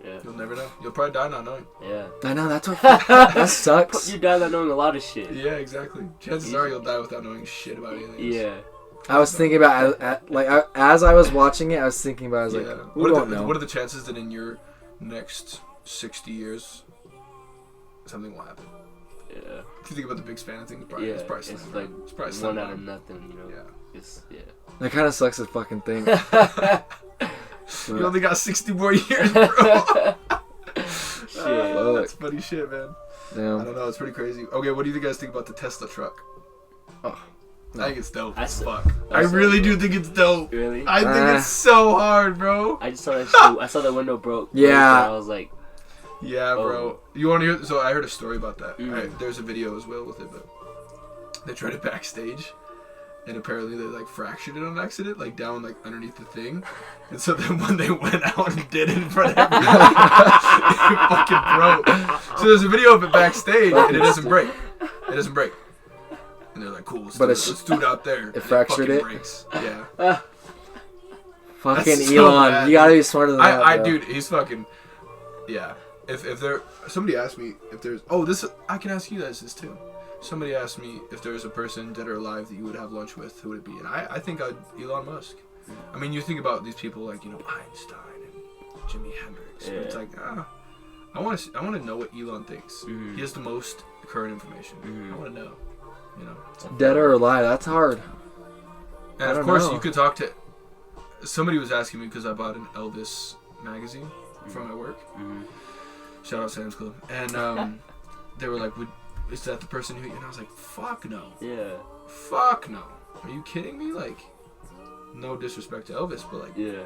Yeah. You'll never know. You'll probably die not knowing. Yeah. I know, that's what... that sucks. You die not knowing a lot of shit. Yeah, exactly. Chances are you'll die without knowing shit about aliens. Yeah. I was thinking about... as I was watching it, I was thinking about... I was like, we don't know. What are the chances that in your next 60 years, something will happen? Yeah. If you think about the big span of things, it's probably It's slim. like It's probably one slim out of down. nothing, Yeah. It's, yeah. That kind of sucks, a fucking thing. You only got 60 more years, bro. Shit. That's funny shit, man. I Damn. don't know. It's pretty crazy. Okay, what do you guys think about the Tesla truck? Oh, I think it's dope That's- as fuck. that's I so really dope. do think it's dope. Really? I think it's so hard, bro. I just saw that shit. I saw the window broke. Yeah. And I was like, Yeah, Oh. bro. You want to hear? So I heard a story about that. Mm. There's a video as well with it, but they tried it backstage, and apparently they like fractured it on accident, like down like underneath the thing. And so then when they went out and did it in front of everyone, it fucking broke. So there's a video of it backstage, and it doesn't break. It doesn't break. And they're like, cool. Let's do it out there. And fractured fucking it? breaks. Yeah. fucking That's so Elon. bad, You gotta dude. be smarter than that. bro. Dude, he's fucking. Yeah. If there, somebody asked me if there's. Oh, this I can ask you guys this too. Somebody asked me if there was a person dead or alive that you would have lunch with, who would it be? And I think Elon Musk. I mean, you think about these people like Einstein and Jimi Hendrix. But it's like I want to know what Elon thinks. Mhm. He has the most current information. Mhm. I want to know. Dead or alive, that's hard. And I of don't course, know. you could talk to. Somebody was asking me because I bought an Elvis magazine from my work. mhm. Shout out Sam's Club. And they were like, is that the person who... And I was like, fuck no. Yeah. Fuck no. Are you kidding me? Like, no disrespect to Elvis, but like, Yeah.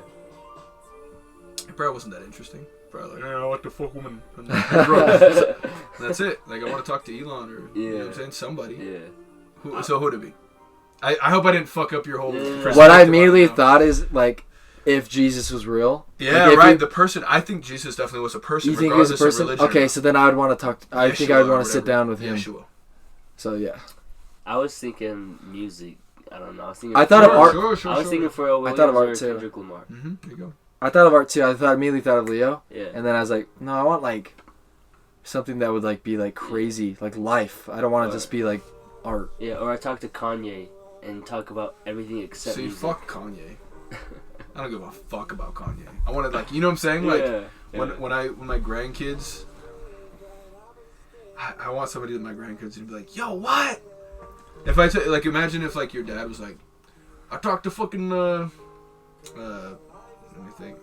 it probably wasn't that interesting. Probably like, what the fuck, woman? And that's it. Like, I want to talk to Elon or, you know what I'm saying? Somebody. Yeah. So who'd it be? I hope I didn't fuck up your whole perspective What I on it, immediately though. thought is, like, if Jesus was real. Yeah, like, if right. you- The person... I think Jesus definitely was a person, You think he was regardless a person? of religion. Okay, so then I would want to talk. I think I would want to sit down with him. Yeshua. So yeah, I was thinking music. I don't know. I was thinking. I thought of art. Sure, I was thinking Pharrell Williams thought of art or too. Kendrick Lamar. Mm-hmm. There you go. I thought of art too. I immediately thought of Leo, Yeah. and then I was like, no, I want like something that would like be like crazy, like life. I don't want to just be like art. Yeah, or I talk to Kanye and talk about everything except See, music. fuck Kanye. I don't give a fuck about Kanye. I want to, like, you know what I'm saying? Like, Yeah. when my grandkids, I want somebody with my grandkids to be like, yo, what? If I like, imagine if like your dad was like, I talked to fucking let me think.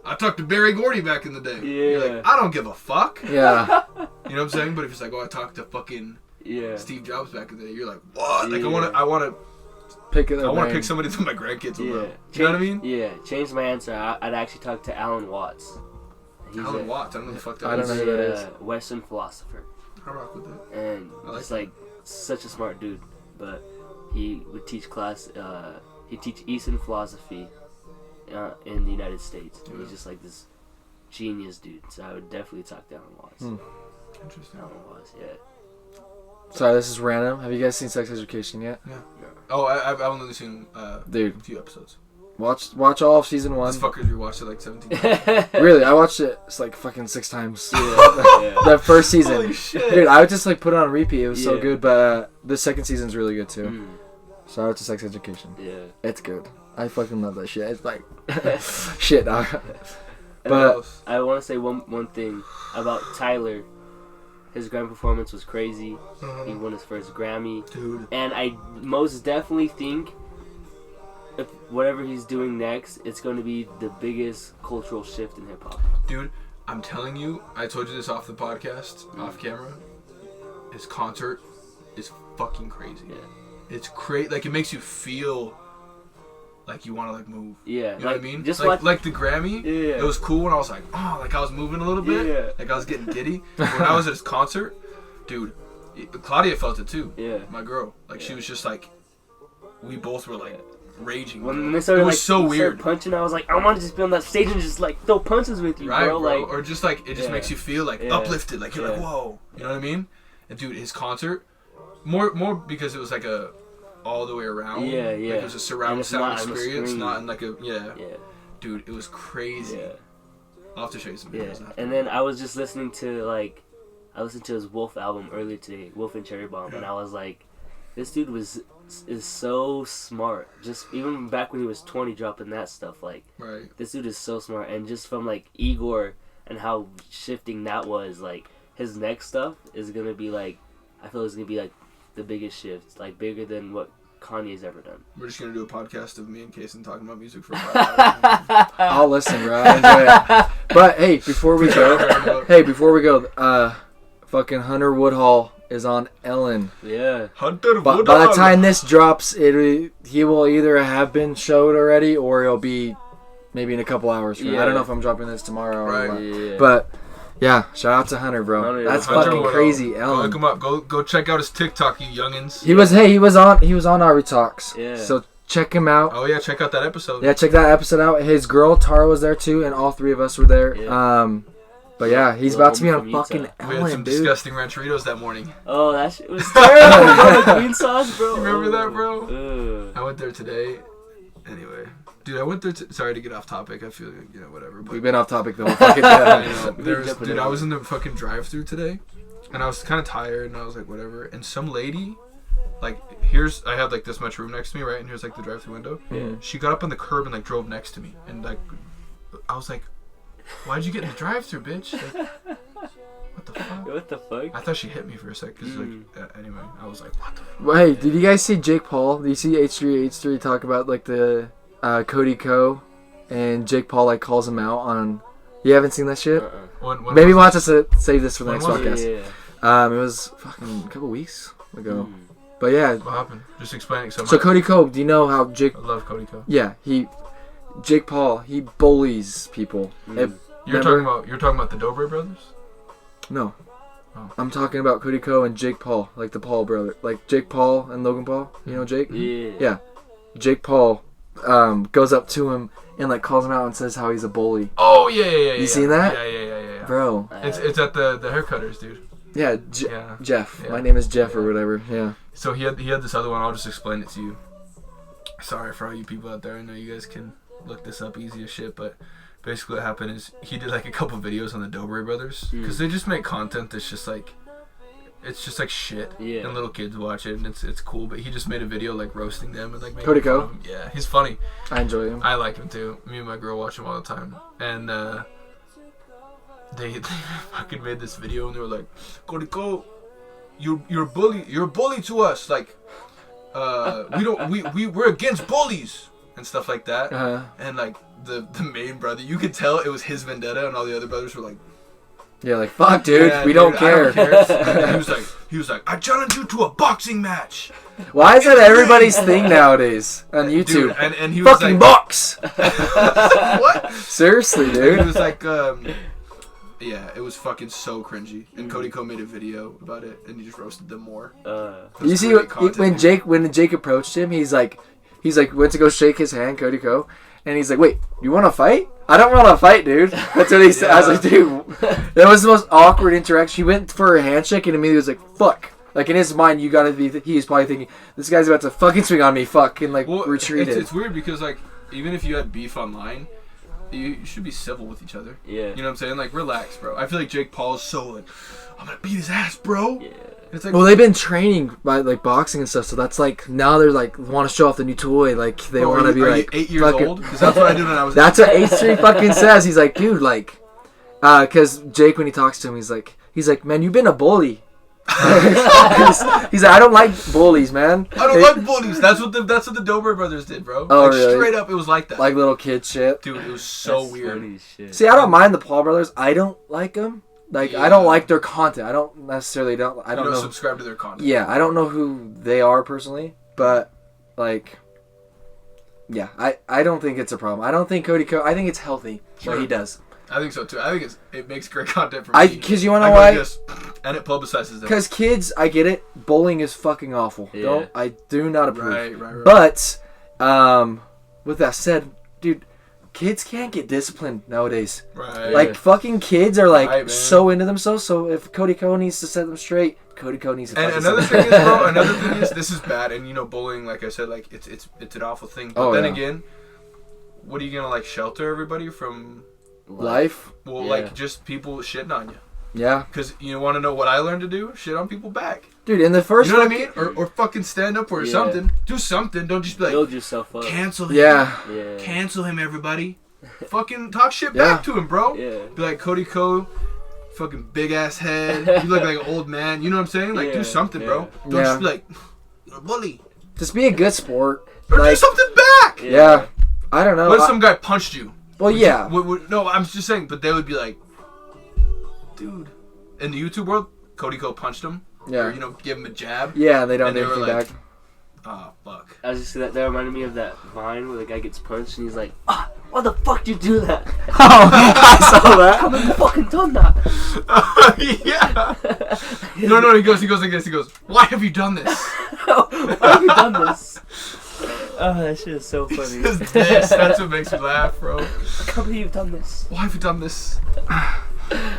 I talked to Barry Gordy back in the day. You're Yeah. like, I don't give a fuck. Yeah, You know what I'm saying? But if it's like, oh, I talked to fucking Yeah. Steve Jobs back in the day, you're like, what? Like, Yeah. I want to pick it. I want to pick somebody that my grandkids will Yeah. know. Do you know what I mean? Yeah. Change my answer. I'd actually talk to Alan Watts. He's Alan Watts. I don't know the fuck that I don't is. know He's who that a is. Western philosopher, I rock with that. and I like he's like such a smart dude. But he would teach class. He teach Eastern philosophy in the United States. And he's just like this genius dude. So I would definitely talk to Alan Watts. Interesting. Alan Watts, yeah. Sorry, this is random. Have you guys seen Sex Education yet? Oh, I've only seen Dude, a few episodes. watch all of season 1. This fuckers rewatched it like 17 times. Really, I watched it. It's like fucking 6 times. Yeah. The first season, Holy shit. dude, I would just like put it on repeat. It was so Yeah. good. But the second season's really good too. Mm, Shout out to Sex Education. yeah. It's good. I fucking love that shit. It's like shit. Dog. What But else? I want to say one thing about Tyler. His Grammy performance was crazy. He won his first Grammy. Dude. And I most definitely think if whatever he's doing next, it's going to be the biggest cultural shift in hip hop. Dude, I'm telling you, I told you this off the podcast, off camera. His concert is fucking crazy. Yeah. It's crazy. Like, it makes you feel like you want to, like, move. Yeah. You know what I mean? Just like the Grammy, Yeah. it was cool when I was like, oh, like I was moving a little bit. Yeah. Like I was getting giddy. When I was at his concert, dude, Claudia felt it too. Yeah. My girl. Like, she was just like, we both were like raging. When they started, it was like, so started weird. punching, I was like, I want to just be on that stage and just like throw punches with you, Right, bro. bro. Like, Or just like, it just Yeah. makes you feel like Yeah. uplifted. Like, you're like, Yeah. whoa. You know what I mean? And dude, his concert, more because it was like a all the way around. Yeah, Like, yeah. it was a surround And it's sound not on the experience, screen. not in like a, yeah. yeah, Dude, it was crazy. yeah. I'll have to show you some Yeah, videos after. and then I was just listening to I listened to his Wolf album earlier today, Wolf and Cherry Bomb, and I was like, this dude is so smart. Just even back when he was 20, dropping that stuff, like Right. this dude is so smart. And just from like Igor and how shifting that was, like his next stuff is gonna be like, I feel it's gonna be like the biggest shift, like bigger than what Kanye's ever done. We're just gonna do a podcast of me and Kaison talking about music for 5 hours. I'll listen, bro. I enjoy it. But hey, before we go, fucking Hunter Woodhull is on Ellen. Yeah. Hunter By the time this drops, he will either have been showed already or it'll be maybe in a couple hours from now. I don't know if I'm dropping this tomorrow or what. Yeah. But yeah, shout out to Hunter, bro. That's fucking crazy. Ellen. Look him up. Go check out his TikTok, you youngins. He was on RVtalks. Yeah. So check him out. Oh yeah, check out that episode. Yeah, check that episode out. His girl Tara was there too, and all three of us were there. Yeah. But yeah, he's about to be on fucking We had Ellen, some dude. disgusting rancheritos that morning. Oh, that shit was terrible. Bro. The green sauce, bro. You remember that, bro? Ugh. I went there today. Anyway, dude, I went there. Sorry to get off topic. I feel like, whatever. But We've been off topic the whole fucking I time. know. Dude, I was in the fucking drive-thru today, and I was kind of tired, and I was like, whatever. And some lady, like, I had like this much room next to me, right? And here's like the drive-thru window. Yeah. She got up on the curb and like drove next to me, and like, I was like, why'd you get in the drive-thru, bitch? Like, what the fuck? What the fuck? I thought she hit me for a sec, cause like, anyway, I was like, what the fuck? Well, hey, did you guys see Jake Paul? Did you see H3H3 talk about like the Cody Co and Jake Paul like calls him out on? You haven't seen that shit? When Maybe was we'll have to save this for the When next was it? podcast. Yeah. It was fucking a couple weeks ago. But yeah, What happened? Just explain it. so Cody Co, do you know how Jake? I love Cody Co. Yeah, Jake Paul, he bullies people. You're talking about the Dobre brothers? No. Oh. I'm talking about Cody Co and Jake Paul, like the Paul brother, like Jake Paul and Logan Paul. You know Jake? Yeah. Yeah. Jake Paul goes up to him and like calls him out and says how he's a bully. Oh yeah. You seen that? Yeah. Bro. It's at the haircutters, dude. Yeah, Yeah. Jeff. Yeah. My name is Jeff or whatever. Yeah. So he had this other one. I'll just explain it to you. Sorry for all you people out there. I know you guys can look this up easy as shit, but basically what happened is he did like a couple videos on the Dobre brothers because they just make content that's just like shit, and little kids watch it and it's cool. But he just made a video like roasting them and like making Cody fun Co? of him. Yeah, he's funny. I enjoy him. I like him too. Me and my girl watch him all the time, and they fucking made this video and they were like, Cody Co, you're a bully. You're a bully to us. Like, we're against bullies and stuff like that. And like the main brother, you could tell it was his vendetta, and all the other brothers were like, yeah, like fuck, dude, yeah, we don't care. I don't care. he was like, I challenge you to a boxing match. Why is that everybody's thing nowadays on YouTube? Dude, and he was fucking like, box. what? Seriously, And dude. he was like, yeah, it was fucking so cringy. And Cody Co made a video about it, and he just roasted them more. You see, when Jake approached him, he's like went to go shake his hand, Cody Co, and he's like, wait, you want to fight? I don't want to fight, dude. That's what he said. I was like, dude, that was the most awkward interaction. He went for a handshake and immediately was like, fuck. Like in his mind, you gotta be. He's probably thinking, this guy's about to fucking swing on me. Fuck, and like retreated. It's weird because like even if you had beef online, you should be civil with each other. Yeah. You know what I'm saying? Like relax, bro. I feel like Jake Paul is so like, I'm gonna beat his ass, bro. Yeah. It's like, Well, they've been training by like boxing and stuff, so that's like now they're like want to show off the new toy. Like they want to be are like you 8 years fucking, old? Because that's what I did when I was. That's what H3 fucking says. He's like, dude, like, because Jake when he talks to him, he's like, man, you've been a bully. he's like, I don't like bullies, man. I don't like bullies. That's what the Dobre brothers did, bro. Oh, like, really? Straight up, it was like that. Like little kid shit. Dude, it was so That's weird. funny as shit. See, I don't mind the Paul brothers. I don't like them. Like, Yeah. I don't like their content. I don't necessarily I You don't don't know. subscribe to their content. Yeah, I don't know who they are personally, but like, yeah, I don't think it's a problem. I don't think Cody Co. I think it's healthy what he does. I think so too. I think it makes great content for me. Because you want to know I why? go this, and it publicizes them. Because kids, I get it. Bullying is fucking awful. Yeah. I do not approve. Right. But, with that said, dude, kids can't get disciplined nowadays. Right. Like, fucking kids are, like, Right, man. so into themselves. So if Cody Co needs to set them straight, Cody Co needs to And fucking another set them thing is, bro. Another thing is, this is bad. And you know, bullying, like I said, like it's an awful thing. But then again, what are you gonna like shelter everybody from? life. Well, Yeah. like just people shitting on you. Yeah. Because you want to know what I learned to do? Shit on people back. Dude, in the first You know what I mean? Or fucking stand up or Yeah. something. Do something. Don't just be like, Build yourself up. cancel him. Yeah. Yeah. Cancel him, everybody. Fucking talk shit Yeah. back to him, bro. Yeah. Be like, Cody Co, fucking big ass head. You look like an old man. You know what I'm saying? Like, Yeah, do something, bro. yeah. Don't Yeah. just be like, you're a bully. Just be a good sport. Or do Like, something back. yeah. I don't know. What if some guy punched you? Well, yeah. No, I'm just saying, but they would be like, dude. In the YouTube world, Cody Ko punched him. Yeah. Or, give him a jab. Yeah, they don't And do they were anything like, back. oh, fuck. I was just that reminded me of that Vine where the guy gets punched and he's like, why the fuck did you do that? Oh, I saw that. How have you fucking done that? Yeah. No, he goes like this. He goes, why have you done this? Why have you done this? Oh, that shit is so funny. It's just this. That's what makes me laugh, bro. I can't believe you've done this. Why have you done this?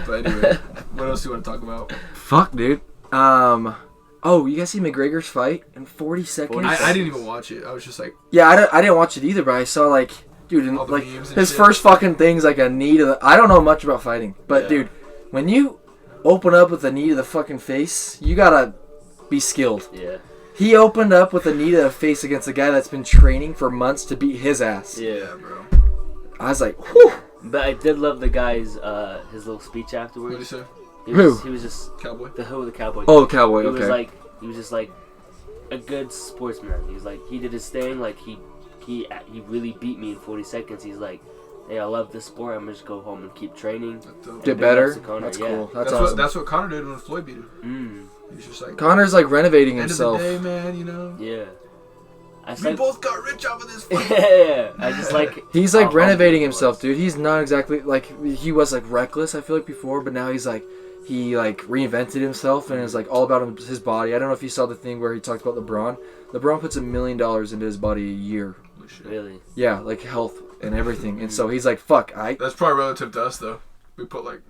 But anyway, what else do you want to talk about? Fuck, dude. Oh, you guys see McGregor's fight in 40 seconds? I didn't even watch it. I was just like, Yeah, I didn't watch it either, but I saw, like, dude, All the like, memes and his shit. first fucking thing's like a knee to the... I don't know much about fighting, but, Yeah. dude, when you open up with a knee to the fucking face, you gotta be skilled. Yeah. He opened up with a knee to the face against a guy that's been training for months to beat his ass. Yeah. bro. I was like, whew. But I did love the guy's his little speech What afterwards. did you say? He was just Cowboy? the cowboy. Oh, cowboy, he okay. was just like a good sportsman. He was like, he did his thing. Like he really beat me in 40 seconds. He's like, hey, I love this sport. I'm gonna just go home and keep training. Get better. Conor, That's yeah. cool. That's That's awesome. that's what Conor did when Floyd beat him. He was just like, Connor's like renovating end himself. of the day, man, Yeah. I we both got rich off of this fight. yeah. I just like. He's like how renovating humble he himself, was. dude. He's not exactly like he was like reckless. I feel like before, but now he's like he like reinvented himself and is like all about his body. I don't know if you saw the thing where he talked about LeBron. LeBron puts $1 million into his body a year. Really? Yeah, like health and everything. And so he's like, fuck, That's probably relative to us, though. We put like,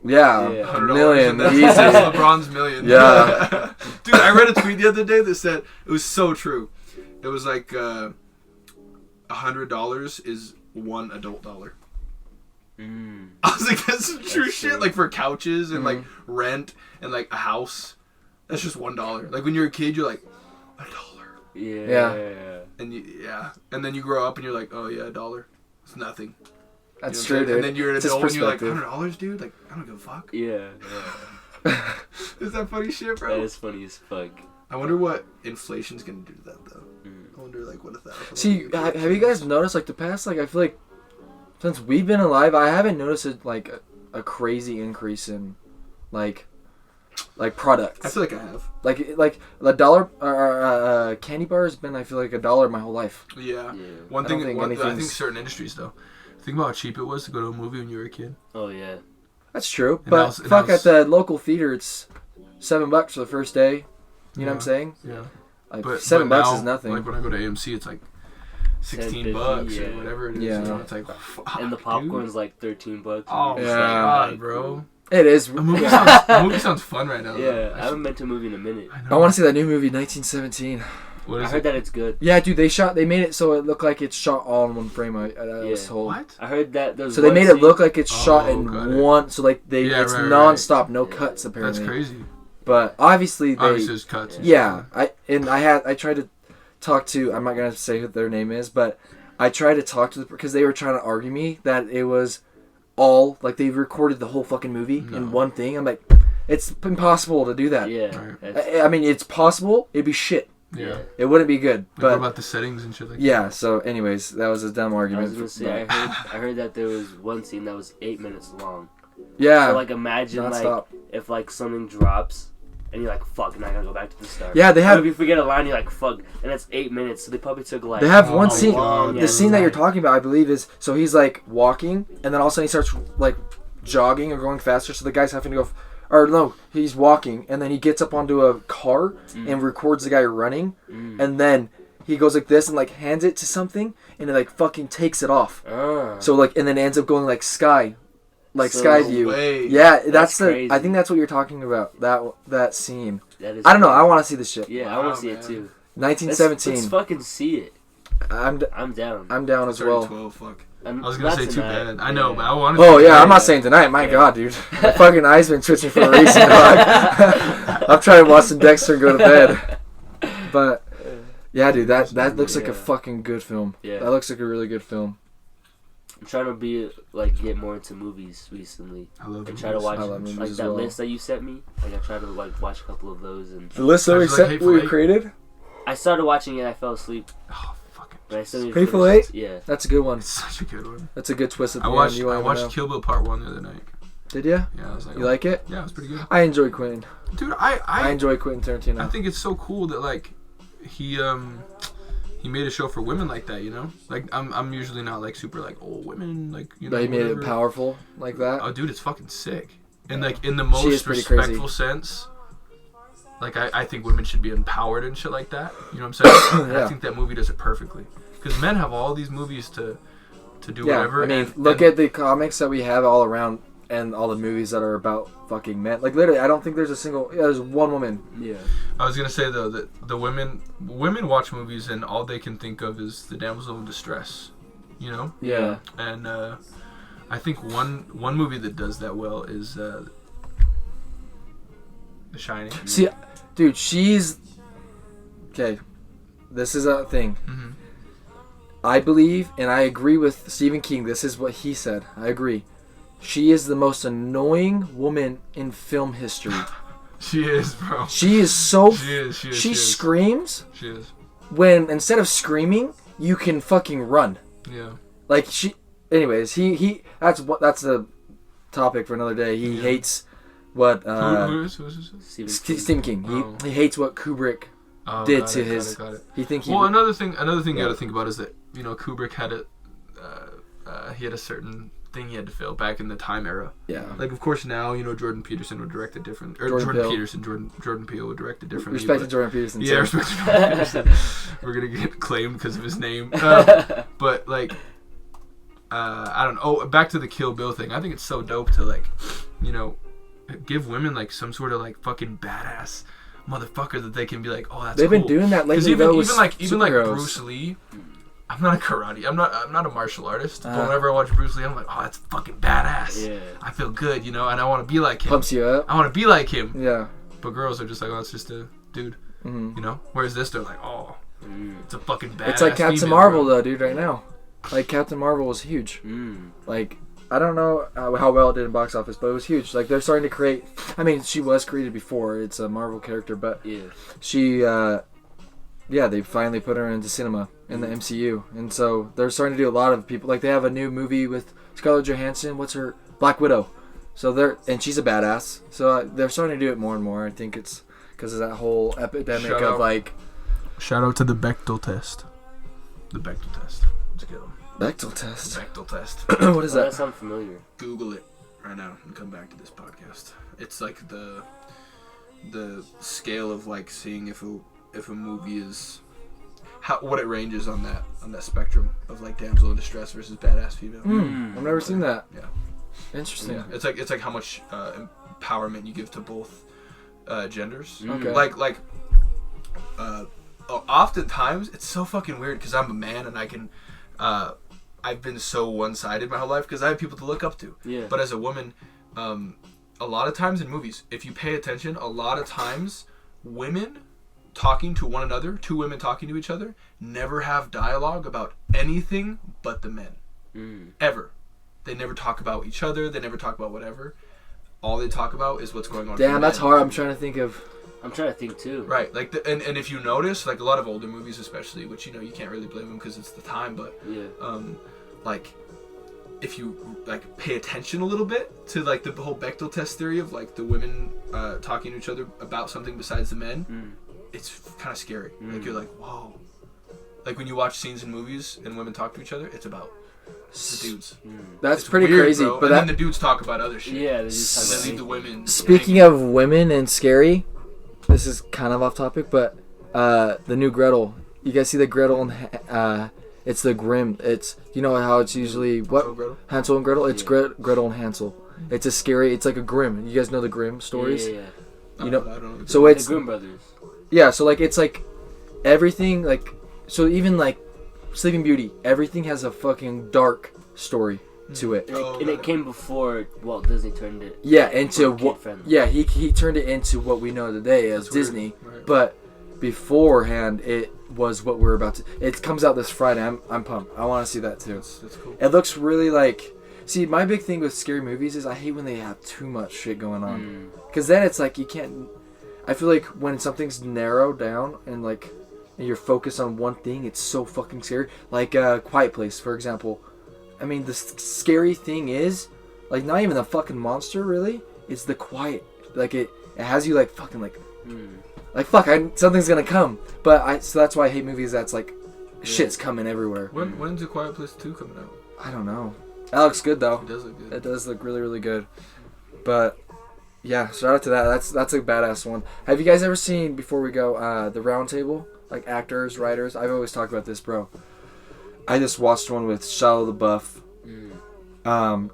yeah, Yeah. $1 $100 million and that's easy. LeBron's million. Yeah. Dude, I read a tweet the other day that said it was so true. It was like $100 is one adult dollar. I was like, that's some true shit. Like for couches and like rent and like a house, that's just $1. Like when you're a kid, you're like $1. Yeah. And then you grow up and you're like, oh yeah, $1. It's nothing. That's You know what I'm saying? true, dude. And then you're an It's his adult and you're like, perspective. $100, dude? Like, I don't give a fuck. Yeah. Is that funny shit, bro? That is funny as fuck. I wonder what inflation's gonna do to that, though. I wonder, like, what if that... See, have you guys noticed like the past? Like I feel like since we've been alive, I haven't noticed a crazy increase in like products. I feel like I have. Like $1 candy bar has been I feel like $1 my whole life. Yeah. Yeah. One I thing, don't think I think anything's- certain industries, though. Think about how cheap it was to go to a movie when you were a kid. Oh yeah. That's true, And but else- and fuck else- at the local theater, it's $7 for the first day. You know what I'm Yeah. saying? Yeah. Like But $7 now, is nothing. Like when I go to AMC, it's like $16 $10.50, or yeah. whatever it is. Yeah. You know, it's like, fuck, And the dude. popcorn's like $13. Oh It's my Yeah. god, bro. It is. A movie sounds fun right now. Yeah, though. I haven't been to a movie in a minute. I want to see that new movie, 1917. What I is heard it? that it's good. Yeah, dude, they made it so it looked like it's shot all in one frame. I was Yeah. told. What? I heard that there's. So they one made it scene- look like it's shot Oh, got in it. one. So like Yeah, it's right, right. non-stop, no cuts apparently. That's crazy. But obviously they. Obviously, there's cuts. and Yeah, I tried to talk to. I'm not gonna say who their name is, but I tried to talk to them because they were trying to argue me that it was all like they recorded the whole fucking movie in one thing. I'm like, it's impossible to do that. Yeah. Right. that's- I mean, it's possible. It'd be shit. shit. Yeah. It wouldn't be good. Like, what But about the settings and shit like yeah. So, anyways, that was a dumb I argument. was gonna say I heard that there was one scene that was 8 minutes long. Yeah. So like imagine Non-stop. like if like something drops and you're like fuck, now I gotta go back to the start. Yeah, they Or have. if you forget a line, you're like fuck, and it's 8 minutes. So they probably took like. They have Oh, one my scene. God. The scene that you're talking about, I believe, is so he's like walking, and then all of a sudden he starts like jogging or going faster. So the guy's having to go, or no, he's walking, and then he gets up onto a car and records the guy running, and then he goes like this and like hands it to something, and it like fucking takes it off. So like, and then ends up going like sky So- sky view. way. Yeah, that's That's the. crazy. I think that's what you're talking about. That scene. That is I don't know. I crazy. want to see this shit. Yeah, I Wow, want to see it man. too. 1917. Let's fucking see it. I'm I'm down. down as well. 12, fuck. I'm, I was gonna not say too tonight. bad. I know, Yeah. but I wanted to. Oh yeah, I'm Yeah. not saying tonight. My Yeah. God, dude, my fucking eyes been twitching for a reason. Dog. I'm trying to watch some Dexter and go to bed. But yeah, dude, that looks like a Yeah. fucking good film. Yeah. That looks like a really good film. I'm trying to be like get more into movies recently. I love And the try to movies. watch I love movies like as that well. list that you sent me. Like I try to like watch a couple of those and The list that I we just like set, Hateful we Eight. created. I started watching it. I fell asleep. Oh, fucking. But I still need to Hateful finish Eight? it. Yeah. That's a good one. It's such a good one. That's a good twist at I the watched end. You I won't watched even know. Kill Bill Part 1 the other night. Did ya? Yeah, I was like, You like it? Yeah, it was pretty good. I enjoy Quentin. Dude, I I enjoy Quentin Tarantino. I think it's so cool that like he made a show for women like that, you know? Like I'm usually not like super like women like, you know. That he made it whatever. powerful like that. Oh dude, it's fucking sick. And like in the She is most pretty respectful crazy. sense, like I think women should be empowered and shit like that. You know what I'm saying? And Yeah. I think that movie does it perfectly. Because men have all these movies to do Yeah, whatever. I mean, and, look and at the comics that we have all around and all the movies that are about fucking men. Like literally, I don't think there's a single. Yeah, there's one woman. Yeah. I was gonna say though that the women watch movies and all they can think of is the damsel in distress, you know. Yeah. And I think one movie that does that well is The Shining. See, dude, she's okay. This is a thing. Mhm. I believe, and I agree with Stephen King. This is what he said. I agree. She is the most annoying woman in film history. She is, bro. She is so. She is. She screams She is. when instead of screaming, you can fucking run. Yeah. Like she. Anyways, he. That's the topic for another day. He Yeah. hates what Who is this? Stephen King. Oh. He hates what Kubrick Oh, did got to it, his. got it. He think he. Well, another thing you Yeah. got to think about is that Kubrick had he had a certain thing he had to fill back in the time era. Yeah. Like, of course, now Jordan Peterson would direct it different. Or Jordan Peele would direct it differently. Respect to but- Jordan Peterson. Yeah, too. respect to Jordan Peterson. We're gonna get claimed because of his name. But like, I don't know. Oh, back to the Kill Bill thing. I think it's so dope to like, give women like some sort of like fucking badass motherfucker that they can be like, oh, that's They've cool. been doing that lately. Because even though, with like superheroes. Bruce Lee. I'm not a karate. I'm not a martial artist. But Uh-huh. whenever I watch Bruce Lee, I'm like, oh, that's fucking badass. Yeah. I feel good, and I want to be like him. Pumps you up. I want to be like him. Yeah. But girls are just like, oh, it's just a dude, hmm Whereas this, they're like, oh, it's a fucking badass. It's like Captain female, Marvel, bro. though, dude. Right now, like Captain Marvel was huge. Mm. Like I don't know how well it did in box office, but it was huge. Like they're starting to create. I mean, she was created before. It's a Marvel character, but Yeah. she. Yeah, they finally put her into cinema in the MCU, and so they're starting to do a lot of people. Like they have a new movie with Scarlett Johansson. What's her Black Widow? So and she's a badass. So they're starting to do it more and more. I think it's because of that whole epidemic Shout of out. like Shout out to the Bechdel test. The Bechdel test. Let's get them. Bechdel test. Bechdel test. What is That that? sounds familiar. Google it right now and come back to this podcast. It's like the scale of like seeing if a movie is what it ranges on that spectrum of like damsel in distress versus badass female. I've never seen that. Yeah. Interesting. Yeah. It's like how much empowerment you give to both genders. Okay. Like oftentimes it's so fucking weird because I'm a man and I can I've been so one-sided my whole life because I have people to look up to. Yeah. But as a woman, a lot of times in movies, if you pay attention, a lot of times women talking to one another, two women talking to each other, never have dialogue about anything but the men. Ever. They never talk about each other. They never talk about whatever. All they talk about is what's going on. for Damn, the that's men. hard. I'm trying to think of. I'm trying to think too. Right, like and if you notice, like a lot of older movies, especially, which you can't really blame them because it's the time, but Yeah. like if you like pay attention a little bit to like the whole Bechdel test theory of like the women talking to each other about something besides the men, it's kind of scary. Like you're like, whoa. Like when you watch scenes in movies and women talk to each other, it's about the dudes. That's It's pretty weird, crazy. bro. But and that, then the dudes talk about other shit. Yeah, they just And talk then leave the about women. speaking of women and scary, this is kind of off topic, but the new Gretel. You guys see the Gretel and it's the Grimm. It's how it's usually what Hansel and Gretel? Hansel and Gretel. It's Yeah. Gretel and Hansel. It's a scary. It's like a Grimm. You guys know the Grimm stories. Yeah. I You don't know- know. So The it's Grimm brothers. yeah. So like it's like everything like so even like Sleeping Beauty. Everything has a fucking dark story to it. And it came before Walt Disney turned it. Yeah, into what? kid-friendly. Yeah, he turned it into what we know today as That's weird. Disney. Right. But beforehand, it was what we're about to. It comes out this Friday. I'm pumped. I want to see that too. That's cool. It looks really like. See, my big thing with scary movies is I hate when they have too much shit going on. Because then it's like you can't. I feel like when something's narrowed down and like and you're focused on one thing, it's so fucking scary. Like Quiet Place, for example. I mean, the scary thing is, like, not even the fucking monster, really. It's the quiet. Like, it has you, like, fucking, like, like, fuck, something's gonna come. But so that's why I hate movies that's, like, shit's coming everywhere. When's A Quiet Place 2 coming out? I don't know. That looks good, though. It does look good. It does look really, really good. But, yeah, shout out to that. That's a badass one. Have you guys ever seen, before we go, the Round Table? Like, actors, writers? I've always talked about this, bro. I just watched one with Shia LaBeouf,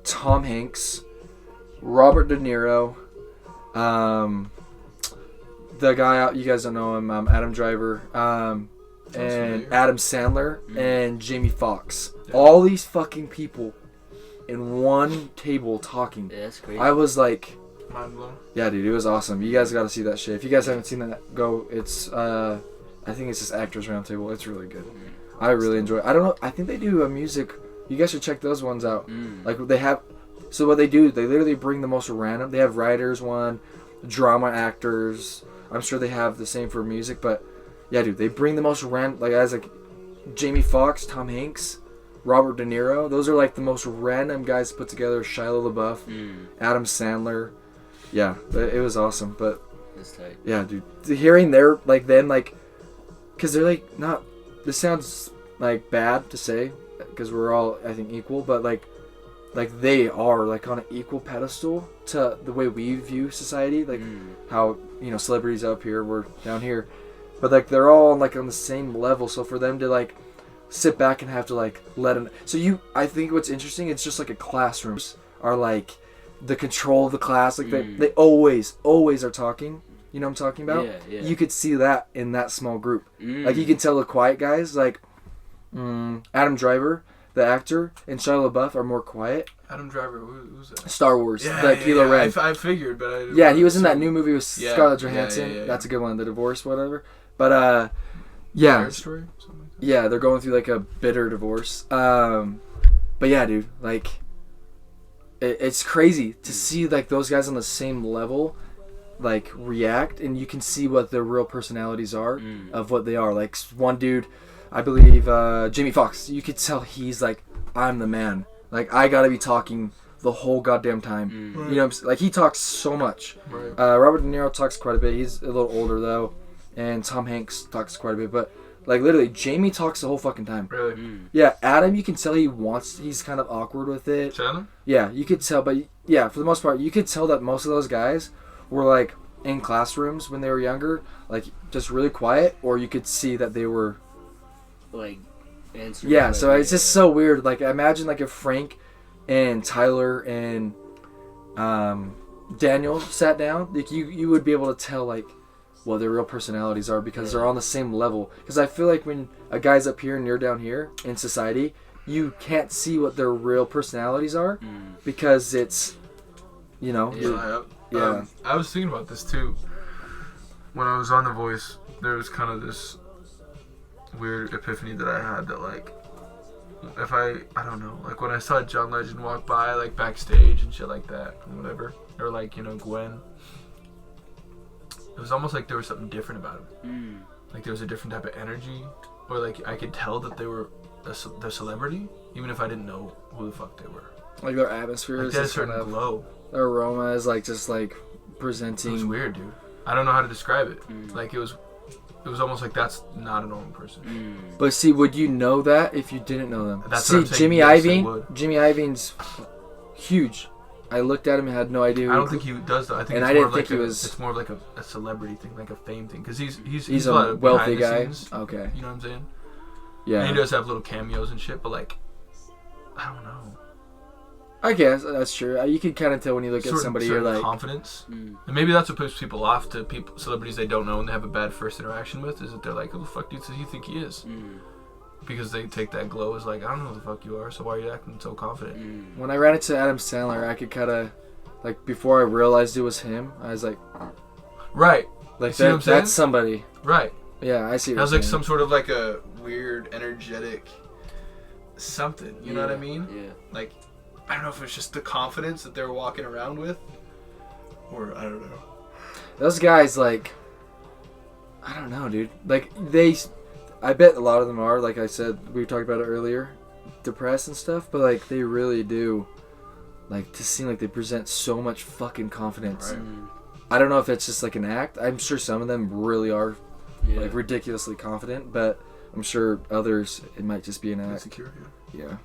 Tom Hanks, Robert De Niro, the guy out, you guys don't know him, Adam Driver, and Adam Sandler, and Jamie Foxx. Yeah. All these fucking people in one table talking. Yeah, that's crazy. I was like, mind blown. Yeah, dude, it was awesome. You guys got to see that shit. If you guys haven't seen that, go. It's I think it's just Actors Roundtable. It's really good. I really enjoy it. I don't know. I think they do a music. You guys should check those ones out. Like they have. So what they do, they literally bring the most random. They have writers, drama actors. I'm sure they have the same for music, but yeah, dude, they bring the most random. Like as like Jamie Foxx, Tom Hanks, Robert De Niro. Those are like the most random guys put together. Shia LaBeouf, Adam Sandler. Yeah, it was awesome. But that's tight. Yeah, dude, hearing their like them like, cause they're like not. This sounds like bad to say, because we're all I think equal, but like they are like on an equal pedestal to the way we view society, like how celebrities up here, we're down here, but like they're all like on the same level. So for them to like sit back and have to like let them, I think what's interesting, it's just like a classrooms are like the control of the class, like they always are talking. You know what I'm talking about? Yeah. You could see that in that small group. Like you can tell the quiet guys, like Adam Driver, the actor, and Shia LaBeouf are more quiet. Adam Driver, who's that? Star Wars, Kylo Ren. I figured, but I didn't he was in that new movie with Scarlett Johansson. Yeah. That's a good one, The Divorce, whatever. But yeah. Marriage Story? Something like that. Yeah, they're going through like a bitter divorce. But yeah, dude, like it's crazy to see like those guys on the same level like react, and you can see what their real personalities are of what they are. Like one dude, I believe Jamie Foxx, you could tell he's like, I'm the man, like I gotta be talking the whole goddamn time. Right. You know what I'm saying? Like he talks so much. Right. Robert De Niro talks quite a bit. He's a little older though, and Tom Hanks talks quite a bit, but like literally Jamie talks the whole fucking time. Really? Yeah, Adam, you can tell he's kind of awkward with it. Chandler? Yeah, you could tell, but yeah, for the most part, you could tell that most of those guys were like in classrooms when they were younger, like just really quiet, or you could see that they were like answering. Yeah, so it's just so weird. Like imagine like if Frank and Tyler and Daniel sat down, like you would be able to tell like what their real personalities are, because they're on the same level. Because I feel like when a guy's up here and you're down here in society, you can't see what their real personalities are because it's Yeah. I was thinking about this too. When I was on The Voice, there was kind of this weird epiphany that I had that like, if I don't know, like when I saw John Legend walk by like backstage and shit like that, or whatever, or like Gwen, it was almost like there was something different about him. Like there was a different type of energy, or like I could tell that they were the celebrity, even if I didn't know who the fuck they were. Like their atmosphere like is they had a just certain kind of glow. Their aroma is like just like presenting. It was weird, dude. I don't know how to describe it. Like it was almost like that's not a normal person. But see, would you know that if you didn't know them? That's see, what I'm saying. Jimmy Yes, Iovine. Jimmy Iovine's huge. I looked at him and had no idea. I don't think he does though. I think and it's I more didn't of think like he was. It's more of like a celebrity thing, like a fame thing, because he's a wealthy behind the guy. scenes, Okay. You know what I'm saying? Yeah. And he does have little cameos and shit, but like, I don't know. I guess that's true. You can kind of tell when you look at somebody, you're like confidence, and maybe that's what puts people off to celebrities they don't know and they have a bad first interaction with, is that they're like, who the fuck do you think he is? Because they take that glow as like, I don't know who the fuck you are, so why are you acting so confident? When I ran into Adam Sandler, I could kind of, like, before I realized it was him, I was like, right, like see what I'm saying? That's somebody, right? Yeah, I see. That was like some sort of like a weird, energetic something. You know what I mean? Yeah. Like, I don't know if it's just the confidence that they're walking around with, or I don't know. Those guys, like, I don't know, dude. Like they I bet a lot of them are, like I said, we talked about it earlier, depressed and stuff, but like they really do, like, to seem like they present so much fucking confidence. Right. I don't know if it's just like an act. I'm sure some of them really are Yeah. like ridiculously confident, but I'm sure others it might just be an act. Insecure, yeah. Yeah.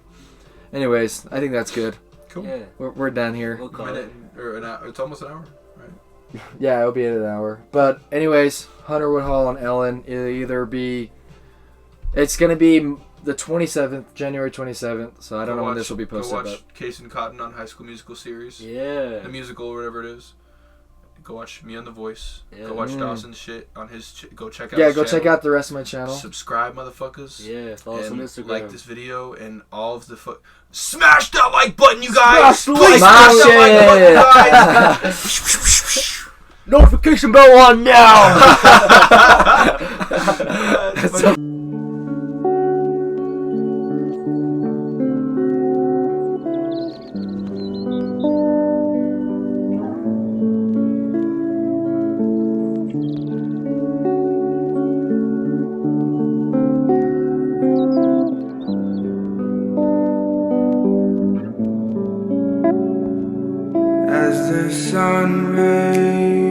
Anyways, I think that's good. Cool. Yeah. We're done here. We'll call Minute it. or an hour. It's almost an hour, right? Yeah, it'll be at an hour. But anyways, Hunter Woodhall and Ellen, it'll either be, it's gonna be the 27th, January 27th. So I don't know when this will be posted. Go watch Kaison Cotton on High School Musical series. Yeah. The musical or whatever it is. Go watch me on The Voice. Yeah. Go watch Dahson's shit on his. Go check out. Yeah, his go channel. check out the rest of my channel. Subscribe, motherfuckers. Yeah. Follow us on And Instagram. like this video and all of the smash that like button, you guys. Smash the Please like smash that like button, guys. Notification bell on now. As the sun rays